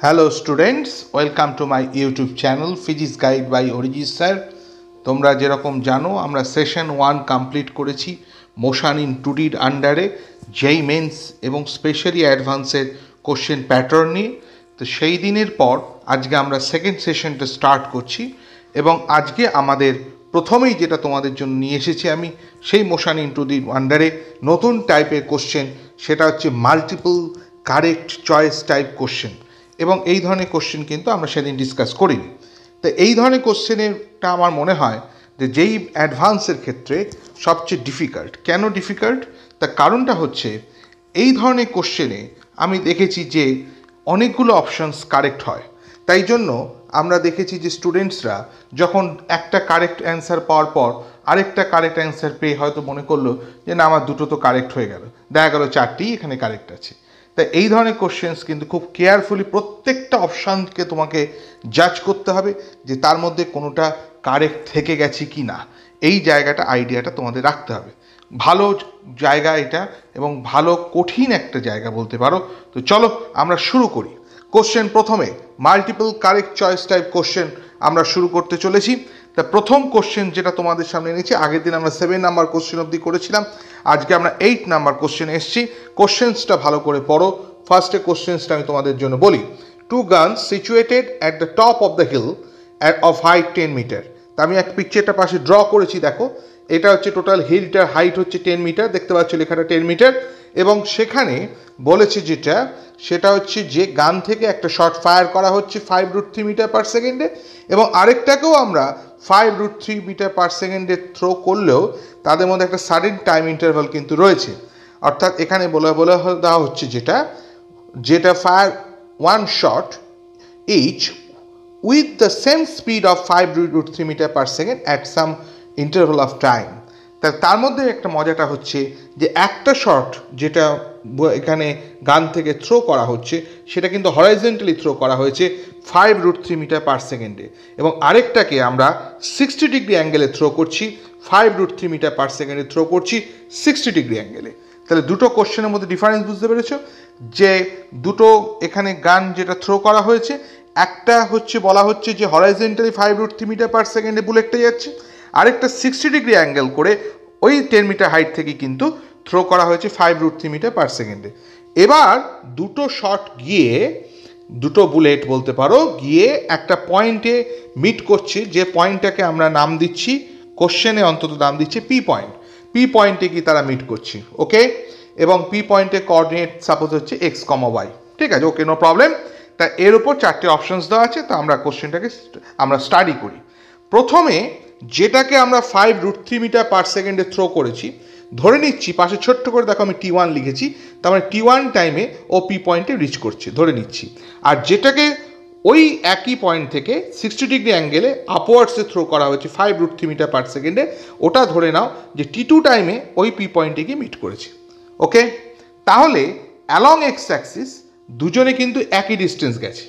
Hello students, welcome to my YouTube channel physics guide by Arijit sir. তোমরা যেরকম জানো আমরা সেশন 1 কমপ্লিট করেছি মোশন ইন 2Dর আন্ডারে যেই মেন্স এবং স্পেশালি অ্যাডভান্সের কোশ্চেন প্যাটার্ন নিয়ে। তো সেই দিনের পর আজকে আমরা সেকেন্ড সেশনটা স্টার্ট করছি এবং আজকে আমাদের প্রথমেই যেটা তোমাদের জন্য নিয়ে এসেছি আমি সেই মোশন ইন 2Dর আন্ডারে নতুন টাইপের কোশ্চেন, সেটা হচ্ছে multiple correct choice type question. এবং এই ধরনের কোশ্চেন কিন্তু আমরা সেদিন ডিসকাস করিনি। তো এই ধরনের কোশ্চেনেরটা আমার মনে হয় যে যেই অ্যাডভান্সের ক্ষেত্রে সবচেয়ে ডিফিকাল্ট। কেন ডিফিকাল্ট? তার কারণটা হচ্ছে এই ধরনের কোশ্চেনে আমি দেখেছি যে অনেকগুলো অপশানস কারেক্ট হয়। তাই জন্য আমরা দেখেছি যে স্টুডেন্টসরা যখন একটা কারেক্ট অ্যান্সার পাওয়ার পর আরেকটা কারেক্ট অ্যান্সার পেয়ে হয়তো মনে করলো যে না, আমার দুটো তো কারেক্ট হয়ে গেল, দেখা গেল চারটেই এখানে কারেক্ট আছে। তাই এই ধরনের কোশ্চেন্স কিন্তু খুব কেয়ারফুলি প্রত্যেকটা অপশানকে তোমাকে জাজ করতে হবে যে তার মধ্যে কোনোটা কারেক্ট থেকে গেছে কি না। এই জায়গাটা আইডিয়াটা তোমাদের রাখতে হবে। ভালো জায়গা এটা এবং ভালো কঠিন একটা জায়গা বলতে পারো। তো চলো আমরা শুরু করি। কোশ্চেন প্রথমে multiple correct choice type question আমরা শুরু করতে চলেছি। তা প্রথম কোশ্চেন যেটা তোমাদের সামনে এনেছি, আগের দিন আমরা 7 নাম্বার কোশ্চেন অবধি করেছিলাম, আজকে আমরা 8 নাম্বার কোশ্চেনে এসেছি। কোশ্চেন্সটা ভালো করে পড়ো। ফার্স্টে কোশ্চেন্সটা আমি তোমাদের জন্য বলি। 2 guns situated at the top of the hill of height 10 metre. তা আমি এক পিকচারটা পাশে ড্র করেছি, দেখো এটা হচ্ছে টোটাল হিলটার হাইট হচ্ছে 10 মিটার, দেখতে পাচ্ছ লেখাটা 10 মিটার। এবং সেখানে বলেছে যেটা সেটা হচ্ছে যে গান থেকে একটা শট ফায়ার করা হচ্ছে 5√3 মিটার পার সেকেন্ডে এবং আরেকটাকেও আমরা 5√3 মিটার পার সেকেন্ডে থ্রো করলেও তাদের মধ্যে একটা সাডেন টাইম ইন্টারভাল কিন্তু রয়েছে। অর্থাৎ এখানে বলে দেওয়া হচ্ছে যেটা fire one shot each with the same speed of 5√3 metre per second at some interval of time. তার মধ্যে একটা মজাটা হচ্ছে যে একটা শট যেটা এখানে গান থেকে থ্রো করা হচ্ছে সেটা কিন্তু হরাইজন্টালি থ্রো করা হয়েছে 5√3 মিটার পার সেকেন্ডে এবং আরেকটাকে আমরা 60 ডিগ্রি অ্যাঙ্গেলে থ্রো করছি, 5√3 মিটার পার সেকেন্ডে থ্রো করছি 60 ডিগ্রি অ্যাঙ্গেলে। তাহলে দুটো কোশ্চেনের মধ্যে ডিফারেন্স বুঝতে পেরেছো যে দুটো এখানে গান যেটা থ্রো করা হয়েছে, একটা হচ্ছে বলা হচ্ছে যে হরাইজন্টালি 5√3 মিটার পার সেকেন্ডে বুলেটটা যাচ্ছে, আরেকটা 60 ডিগ্রি অ্যাঙ্গেল করে ওই 10 মিটার হাইট থেকে কিন্তু থ্রো করা হয়েছে 5√3 মিটার পার সেকেন্ডে। এবার দুটো শট গিয়ে, দুটো বুলেট বলতে পারো, গিয়ে একটা পয়েন্টে মিট করছে, যে পয়েন্টটাকে আমরা নাম দিচ্ছি, কোশ্চেনে অন্তত নাম দিচ্ছে পি পয়েন্ট। পি পয়েন্টে কি তারা মিট করছে, ওকে। এবং পি পয়েন্টের কোঅর্ডিনেট সাপোজ হচ্ছে x, y, ঠিক আছে, ওকে, নো প্রবলেম। তা এর উপর চারটে অপশনস দেওয়া আছে। তা আমরা কোশ্চেনটাকে আমরা স্টাডি করি। প্রথমে যেটাকে আমরা 5√3 মিটার পার সেকেন্ডে থ্রো করেছি, ধরে নিচ্ছি, পাশে ছোট্ট করে দেখো আমি T1 লিখেছি, তার মানে T1 টাইমে ও পি পয়েন্টে রিচ করছে ধরে নিচ্ছি। আর যেটাকে ওই একই পয়েন্ট থেকে 60 ডিগ্রি অ্যাঙ্গেলে আপওয়ার্ডসে থ্রো করা হয়েছে 5√3 মিটার পার সেকেন্ডে, ওটা ধরে নাও যে T2 টাইমে ওই পি পয়েন্টে গিয়ে মিট করেছে, ওকে। তাহলে অ্যালং এক্স অ্যাক্সিস দুজনে কিন্তু একই ডিস্টেন্স গেছে।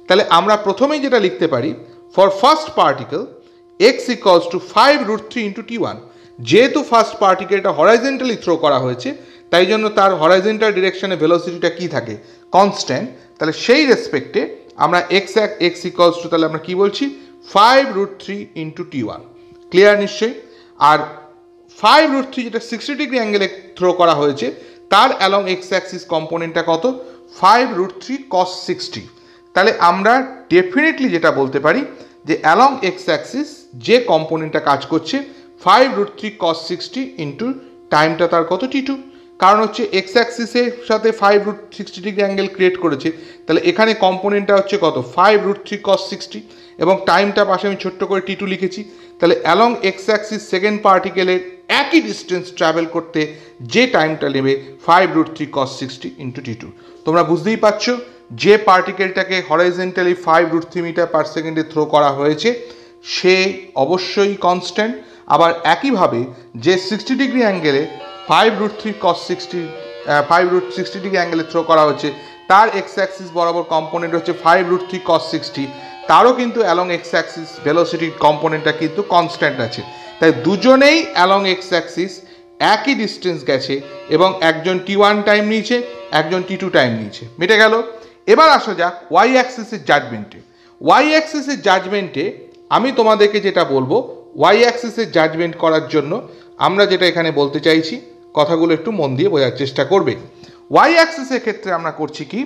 তাহলে আমরা প্রথমেই যেটা লিখতে পারি, for first particle x equals to 5√3 into T1। যেহেতু ফার্স্ট পার্টিকেলটা হরাইজেন্টালি থ্রো করা হয়েছে তাই জন্য তার হরাইজেন্টাল ডিরেকশনে ভেলোসিটিটা কি থাকে, কনস্ট্যান্ট। তাহলে সেই রেসপেক্টে আমরা x ইকুয়ালস টু, তাহলে আমরা কি বলছি, 5√3 ইন্টু T1। ক্লিয়ার নিশ্চয়ই? আর 5√3 যেটা 60 ডিগ্রি অ্যাঙ্গেলে থ্রো করা হয়েছে তার অ্যালং এক্স অ্যাক্সিস কম্পোনেন্টটা কত, 5√3 cos 60। তাহলে আমরা ডেফিনেটলি যেটা বলতে পারি যে অ্যালং এক্স অ্যাক্সিস যে কম্পোনেন্টটা কাজ করছে 5√3 cos 60 ইন্টু টাইমটা তার কত, T2। কারণ হচ্ছে এক্স অ্যাক্সিসের সাথে 5√60 ডিগ্রি অ্যাঙ্গেল ক্রিয়েট করেছে, তাহলে এখানে কম্পোনেন্টটা হচ্ছে কত, 5√3 cos 60 এবং টাইমটা পাশে আমি ছোট্ট করে T2 লিখেছি। তাহলে অ্যালং এক্স অ্যাক্সিস সেকেন্ড পার্টিকেলের একই ডিস্টেন্স ট্রাভেল করতে যে টাইমটা নেবে 5√3 cos 60 ইন্টু T2। তোমরা বুঝতেই পারছো যে পার্টিকেলটাকে হরাইজেন্টালি 5√3 মিটার পার সেকেন্ডে থ্রো করা হয়েছে সে অবশ্যই কনস্ট্যান্ট। আবার একইভাবে যে 60 ডিগ্রি অ্যাঙ্গেলে 5√3 cos 60 ডিগ্রি অ্যাঙ্গেলে থ্রো করা হচ্ছে তার এক্স অ্যাক্সিস বরাবর কম্পোনেন্ট হচ্ছে 5√3 cos 60, তারও কিন্তু অ্যালং এক্স অ্যাক্সিস ভেলোসিটির কম্পোনেন্টটা কিন্তু কনস্ট্যান্ট আছে। তাই দুজনেই অ্যালং এক্স অ্যাক্সিস একই ডিস্টেন্স গেছে এবং একজন T1 টাইম নিয়েছে, একজন T2 টাইম নিয়েছে, মিটে গেল। এবার আসা যাক ওয়াই অ্যাক্সিসের জাজমেন্টে। ওয়াই অ্যাক্সিসের জাজমেন্টে আমি তোমাদেরকে যেটা বলবো, ওয়াই অ্যাক্সিসের জাজমেন্ট করার জন্য আমরা যেটা এখানে বলতে চাইছি, কথাগুলো একটু মন দিয়ে বোঝার চেষ্টা করবে। ওয়াই অ্যাক্সিসের ক্ষেত্রে আমরা করছি কি,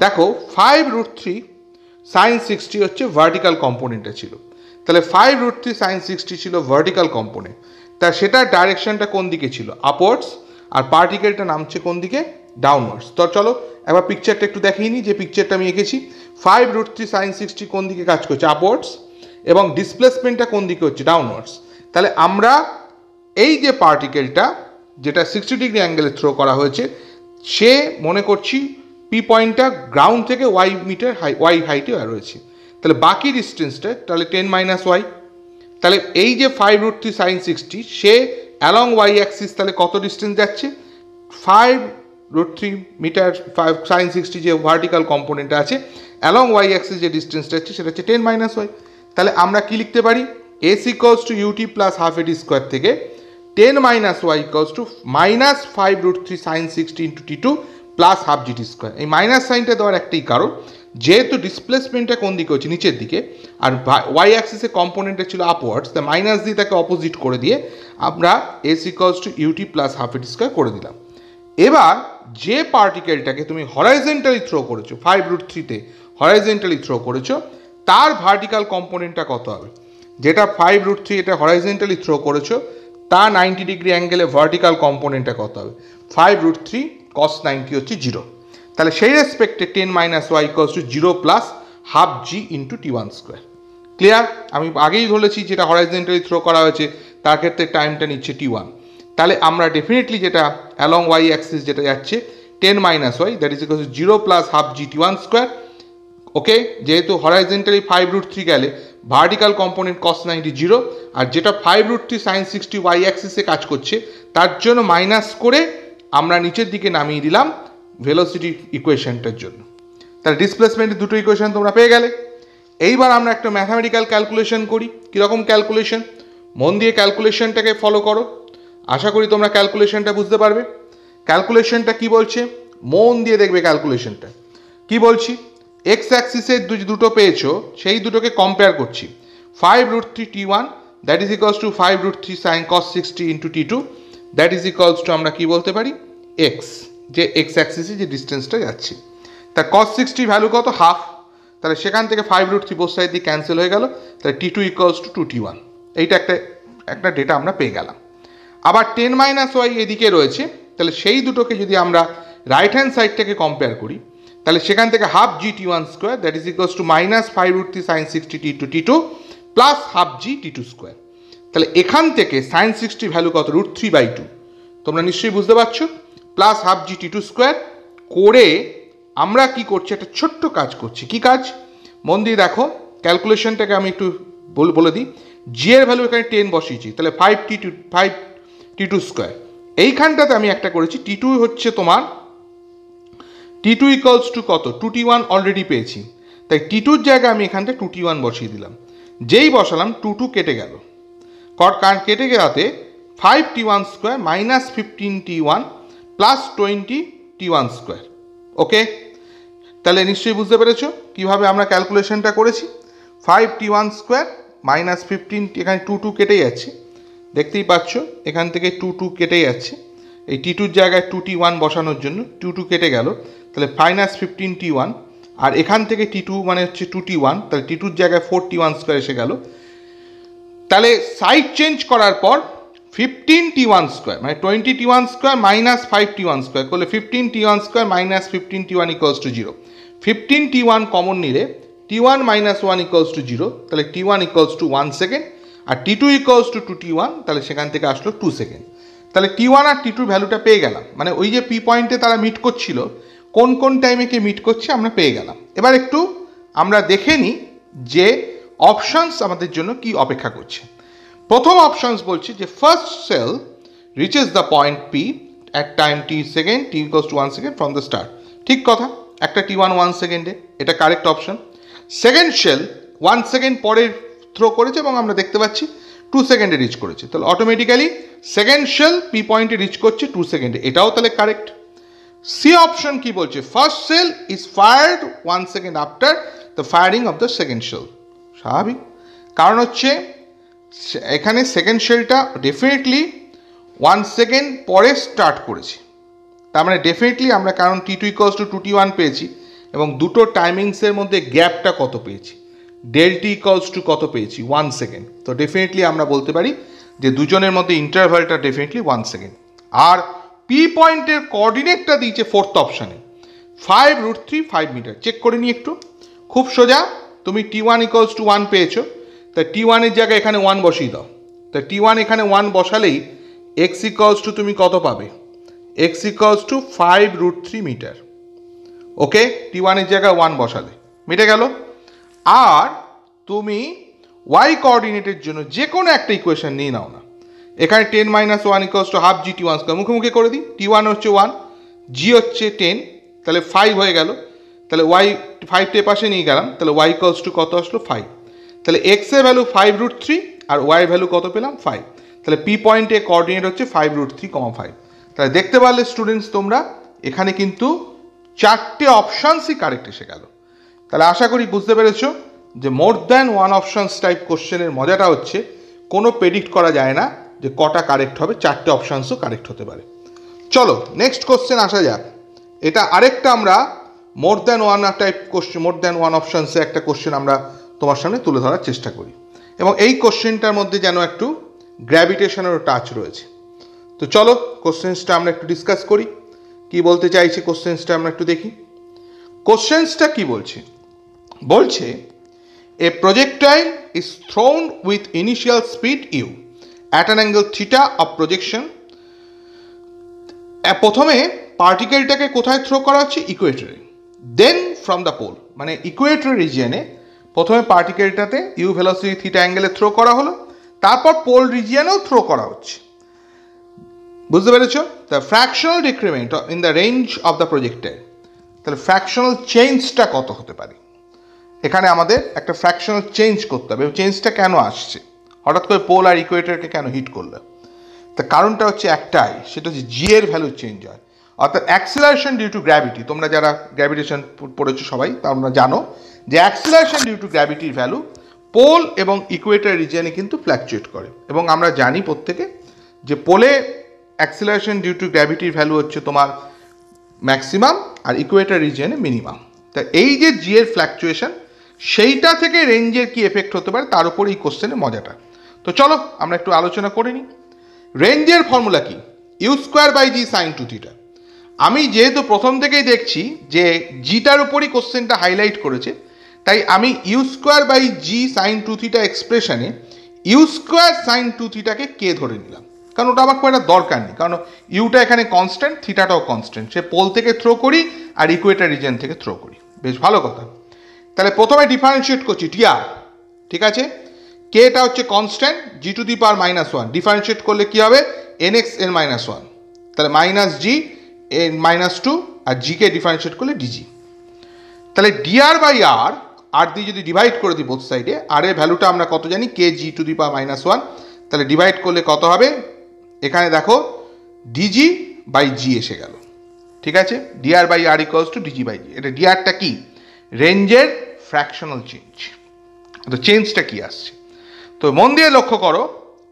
দেখো 5√3 sin 60 হচ্ছে ভার্টিক্যাল কম্পোনেন্টে ছিল, তাহলে 5√3 sin 60 ছিল ভার্টিক্যাল কম্পোনেন্ট, তা সেটার ডাইরেকশনটা কোন দিকে ছিল, আপওয়ার্ডস, আর পার্টিকেলটা নামছে কোন দিকে, ডাউনওয়ার্ডস। তো চলো এবার পিকচারটা একটু দেখিয়ে নিই, যে পিকচারটা আমি এঁকেছি 5√3 sin 60 কোন দিকে কাজ করছে, আপওয়ার্ডস, এবং ডিসপ্লেসমেন্টটা কোন দিকে হচ্ছে, ডাউনওয়ার্ডস। তাহলে আমরা এই যে পার্টিকেলটা যেটা 60 ডিগ্রি অ্যাঙ্গেলে থ্রো করা হয়েছে, সে মনে করছি পি পয়েন্টটা গ্রাউন্ড থেকে ওয়াই মিটার ওয়াই হাইটে রয়েছে, তাহলে বাকি ডিস্টেন্সটা তাহলে 10 - y। তাহলে এই যে 5√3 sin 60 সে অ্যালং ওয়াই অ্যাক্সিস তাহলে কত ডিস্টেন্স যাচ্ছে, 5√3 মিটার 5 sin 60 যে ভার্টিক্যাল কম্পোনেন্ট আছে অ্যালং ওয়াই অ্যাক্সিস যে ডিস্টেন্সটা আছে সেটা হচ্ছে 10 - y। তাহলে আমরা কি লিখতে পারি, s = ut + ½ ad স্কোয়ার থেকে 10 - y = -5√3 sin 60 × t2 + ½ gt square. এই মাইনাস সাইনটা দেওয়ার একটাই কারণ, যেহেতু ডিসপ্লেসমেন্টটা কোন দিকে হচ্ছে, নিচের দিকে, আর ওয়াই অ্যাক্সিসের কম্পোনেন্টটা ছিল আপওয়ার্ডস, তাই মাইনাস দিয়ে তাকে অপোজিট করে দিয়ে আমরা s = ut + ½ ad স্কোয়ার করে দিলাম। এবার যে পার্টিকেলটাকে তুমি হরাইজেন্টালি থ্রো করেছো, 5√3-তে হরাইজেন্টালি থ্রো করেছো, তার ভার্টিক্যাল কম্পোনেন্টটা কত হবে, যেটা 5√3 এটা হরাইজেন্টালি থ্রো করেছো তা 90 ডিগ্রি অ্যাঙ্গেলে ভার্টিক্যাল কম্পোনেন্টটা কত হবে, 5√3 cos 90 হচ্ছে 0। তাহলে সেই রেসপেক্টে 10 - y = 0 + ½ g × t1²। ক্লিয়ার? আমি আগেই বলেছি যেটা হরাইজেন্টালি থ্রো করা হয়েছে তার ক্ষেত্রে টাইমটা নিচ্ছে t1। তাহলে আমরা ডেফিনেটলি যেটা অ্যালং ওয়াই অ্যাক্সিস যেটা যাচ্ছে 10 - y that is = 0 + ½ g t1²। ওকে, যেহেতু হরাইজেন্টালি 5√3 গেলে ভার্টিক্যাল কম্পোনেন্ট cos 90 0, আর যেটা 5√3 sin 60 ওয়াই অ্যাক্সিসে কাজ করছে তার জন্য মাইনাস করে আমরা নিচের দিকে নামিয়ে দিলাম ভেলোসিটি ইকুয়েশনটার জন্য। তাহলে ডিসপ্লেসমেন্টের দুটো ইকুয়েশন তোমরা পেয়ে গেলে। এইবার আমরা একটা ম্যাথামেটিক্যাল ক্যালকুলেশন করি। কীরকম ক্যালকুলেশন, মন দিয়ে ক্যালকুলেশনটাকে ফলো করো, আশা করি তোমরা ক্যালকুলেশনটা বুঝতে পারবে। ক্যালকুলেশনটা কি বলছে, মন দিয়ে দেখবে ক্যালকুলেশনটা কি বলছি। এক্স অ্যাক্সিসের দুটো পেয়েছো, সেই দুটোকে কম্পেয়ার করছি। 5√3 t1 that is equals two 5√3 sin cos 60 × t2 that is equals two আমরা কি বলতে পারি, এক্স, যে এক্স অ্যাক্সিসে যে ডিস্টেন্সটা যাচ্ছে। তা cos 60 ভ্যালু কত, হাফ, তাহলে সেখান থেকে 5√3 বোথ সাইড দিয়ে ক্যান্সেল হয়ে গেল, তাহলে t2 = 2t1। এইটা একটা ডেটা আমরা পেয়ে গেলাম। আবার 10 - y এদিকে রয়েছে, তাহলে সেই দুটোকে যদি আমরা রাইট হ্যান্ড সাইডটাকে কম্পেয়ার করি, তাহলে সেখান থেকে ½ g t1² that is equals two -5√3 sin 60 t2 plus ½ g t2²। তাহলে এখান থেকে sin 60 ভ্যালু কত, √3/2, তোমরা নিশ্চয়ই বুঝতে পারছো, প্লাস ½ g t2² করে আমরা কি করছি, একটা ছোট্ট কাজ করছি। কি কাজ, মন দিয়ে দেখো ক্যালকুলেশনটাকে আমি একটু বলে দিই। জি এর ভ্যালু এখানে 10 বসিয়েছি, তাহলে 5t2²। এইখানটাতে আমি একটা করেছি, t2 হচ্ছে তোমার t2 = কত, 2t1 অলরেডি পেয়েছি, তাই t2-র জায়গায় আমি এখানটা 2t1 বসিয়ে দিলাম। যেই বসালাম 2 কেটে গেল, কেটে গেলাতে 5t1² - 15t1 প্লাস 20t1²। ওকে, তাহলে নিশ্চয়ই বুঝতে পেরেছো কিভাবে আমরা ক্যালকুলেশনটা করেছি। 5t1² - 15, এখানে 2 কেটে যাচ্ছে, দেখতেই পাচ্ছ এখান থেকে 2 কেটে যাচ্ছে, এই t2-র জায়গায় 2t1 বসানোর জন্য 2 কেটে গেল, তাহলে -15t1, আর এখান থেকে t2 মানে হচ্ছে 2t1, তাহলে t2-র জায়গায় 4t1² এসে গেল। তাহলে সাইড চেঞ্জ করার পর 15t1² মানে 20t1² - 5t1² করলে 15t1² - 15t1 = 0। 15t1 কমন নিলে t1 - 1 = 0, তাহলে t1 = 1 সেকেন্ড, আর t2 = 2t1, তাহলে সেখান থেকে আসলো 2 সেকেন্ড। তাহলে t1 আর t2 ভ্যালুটা পেয়ে গেলাম, মানে ওই যে পি পয়েন্টে তারা মিট করছিল, কোন টাইমে কে মিট করছে আমরা পেয়ে গেলাম। এবার একটু আমরা দেখে নিই যে অপশনস আমাদের জন্য কি অপেক্ষা করছে। প্রথম অপশনস বলছে যে first shell reaches the point P at time t second, t = 1 second from the start. ঠিক কথা, একটা t1 1 সেকেন্ডে, এটা correct option. Second shell 1 second পরে থ্রো করেছে এবং আমরা দেখতে পাচ্ছি 2 সেকেন্ডে রিচ করেছে, তাহলে অটোমেটিক্যালি সেকেন্ড সেল পি পয়েন্টে রিচ করছে 2 সেকেন্ডে, এটাও তাহলে কারেক্ট। সি অপশন কি বলছে, first shell is fired 1 second after the firing of the second shell. স্বাভাবিক, কারণ হচ্ছে এখানে সেকেন্ড শেলটা ডেফিনেটলি 1 সেকেন্ড পরে স্টার্ট করেছি, তার মানে ডেফিনেটলি আমরা, কারণ T2 = 2T1 পেয়েছি এবং দুটো টাইমিংসের মধ্যে গ্যাপটা কত পেয়েছি, ∆T = কত পেয়েছি, 1 সেকেন্ড। তো ডেফিনেটলি আমরা বলতে পারি যে দুজনের মধ্যে ইন্টারভ্যালটা ডেফিনেটলি 1 সেকেন্ড। আর পি পয়েন্টের কোঅর্ডিনেটটা দিয়েছে ফোর্থ অপশানে 5√3 5 মিটার। চেক করে নিই একটু, খুব সোজা। তুমি T1 = 1 পেয়েছো, তা T1 এর জায়গায় এখানে 1 বসিয়ে দাও। তা T1 এখানে 1 বসালেই x = তুমি কত পাবে, x = 5√3 মিটার। ওকে, T1 এর জায়গায় 1 বসালে মিটে গেল। আর তুমি y কোঅর্ডিনেটের জন্য যে কোনো একটা ইকুয়েশন নিয়ে নাও না, এখানে 10 - 1 = ½ GT1², মুখোমুখি করে দিই। T1 হচ্ছে 1, g হচ্ছে 10, তাহলে 5 হয়ে গেল। তাহলে y 5 টে পাশে নিয়ে গেলাম, তাহলে y = কত আসলো, 5। তাহলে x এর ভ্যালু 5√3 আর y এর ভ্যালু কত পেলাম, 5। তাহলে পি পয়েন্টে কোঅর্ডিনেট হচ্ছে 5√3, 5। তাহলে দেখতে পারলে স্টুডেন্টস তোমরা এখানে কিন্তু 4টে অপশানসই কারেক্ট এসে গেল। তাহলে আশা করি বুঝতে পেরেছো যে মোর দ্যান ওয়ান অপশানস টাইপ কোশ্চেনের মজাটা হচ্ছে কোনো প্রেডিক্ট করা যায় না যে কটা কারেক্ট হবে, 4টে অপশানসও কারেক্ট হতে পারে। চলো নেক্সট কোশ্চেন আসা যাক। এটা আরেকটা আমরা more than one type question, more than one অপশানসে একটা কোশ্চেন আমরা তোমার সামনে তুলে ধরার চেষ্টা করি, এবং এই কোশ্চেনটার মধ্যে যেন একটু গ্র্যাভিটেশনেরও টাচ রয়েছে। তো চলো কোশ্চেন্সটা আমরা একটু ডিসকাস করি, কি বলতে চাইছে কোশ্চেন্সটা আমরা একটু দেখি। কোশ্চেন্সটা কি বলছে, বলছে a projectile is thrown with initial speed u at an angle theta of projection. প্রথমে পার্টিকেলটাকে কোথায় থ্রো করা হচ্ছে, ইকুয়েটরে, দেন ফ্রম দ্য পোল, মানে ইকুয়েটর রিজিয়নে প্রথমে পার্টিকেলটাতে ইউ ভেলোসিটি থিটা অ্যাঙ্গেলে থ্রো করা হলো, তারপর পোল রিজিয়নেও থ্রো করা হচ্ছে। বুঝতে পেরেছো? The fractional decrement in the range of the projectile, তাহলে ফ্র্যাকশনাল চেঞ্জটা কত হতে পারে, এখানে আমাদের একটা ফ্র্যাকশনাল চেঞ্জ করতে হবে। চেঞ্জটা কেন আসছে, হঠাৎ করে পোল আর ইকুয়েটরকে কেন হিট করলো, তার কারণটা হচ্ছে একটাই, সেটা হচ্ছে জি এর ভ্যালু চেঞ্জ হয়, অর্থাৎ অ্যাক্সিলারেশন ডিউ টু গ্র্যাভিটি। তোমরা যারা গ্র্যাভিটেশন পড়েছো সবাই তোমরা জানো যে অ্যাক্সিলারেশন ডিউ টু গ্র্যাভিটির ভ্যালু পোল এবং ইকুয়েটর রিজিয়নে কিন্তু ফ্ল্যাকচুয়েট করে, এবং আমরা জানি প্রত্যেকে যে পোলে অ্যাক্সিলারেশন ডিউ টু গ্র্যাভিটির ভ্যালু হচ্ছে তোমার ম্যাক্সিমাম আর ইকুয়েটর রিজিয়নে মিনিমাম। তা এই যে জি এর ফ্ল্যাকচুয়েশন, সেইটা থেকে রেঞ্জের কি এফেক্ট হতে পারে তার উপর এই কোশ্চেনের মজাটা। তো চলো আমরা একটু আলোচনা করে নিই। রেঞ্জের ফর্মুলা কি, u²/g sin 2θ। আমি যেহেতু প্রথম থেকেই দেখছি যে জিটার উপরই কোশ্চেনটা হাইলাইট করেছে, তাই আমি u²/g sin 2θ এক্সপ্রেশনে u² sin 2θকে কে ধরে নিলাম, কারণ ওটা আমার খুব একটা দরকার নেই, কারণ ইউটা এখানে কনস্ট্যান্ট, থিটাটাও কনস্ট্যান্ট, সে পোল থেকে থ্রো করি আর ইকুয়েটর রিজিয়ন থেকে থ্রো করি, বেশ ভালো কথা। তাহলে প্রথমে ডিফারেন্সিয়েট করছি টিআর, ঠিক আছে, কেটা হচ্ছে কনস্ট্যান্ট, g⁻⁻1 ডিফারেন্সিয়েট করলে কি হবে, nx n-1, তাহলে -g n-2 আর জিকে ডিফারেন্সিয়েট করলে dg। তাহলে dr/r, আর দিয়ে যদি ডিভাইড করে দিই বোথ সাইডে, আর এর ভ্যালুটা আমরা কত জানি, kg⁻⁻1, তাহলে ডিভাইড করলে কত হবে, এখানে দেখো dg/g এসে গেল, ঠিক আছে, dr/r = dg/g। এটা drটা কি, রেঞ্জের ফ্র্যাকশনাল চেঞ্জ। তো চেঞ্জটা কি আসছে, তো মন দিয়ে লক্ষ্য করো,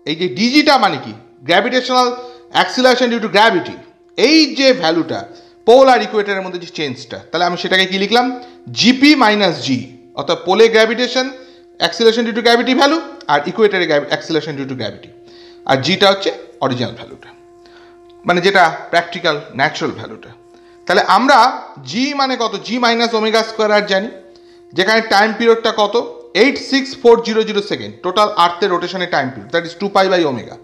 এই যে ডিজিটা মানে কি, gravitational acceleration due to gravity, এই যে ভ্যালুটা পোল আর ইকুয়েটরের মধ্যে যে চেঞ্জটা, তাহলে আমি সেটাকে কি লিখলাম, জিপি - জি, অর্থাৎ পোলে gravitation acceleration due to gravity value আর ইকুয়েটরে অ্যাক্সিলারেশন ডিউ টু গ্র্যাভিটি, আর জিটা হচ্ছে অরিজিনাল ভ্যালুটা, মানে যেটা প্র্যাকটিক্যাল ন্যাচারাল ভ্যালুটা। তাহলে আমরা জি মানে কত, g-ω² জানি, যেখানে টাইম পিরিয়ডটা কত, 86400 সেকেন্ড, টোটাল আর্থের রোটেশনের টাইম পিরিয়ড, দ্যাট ইজ 2π/ω।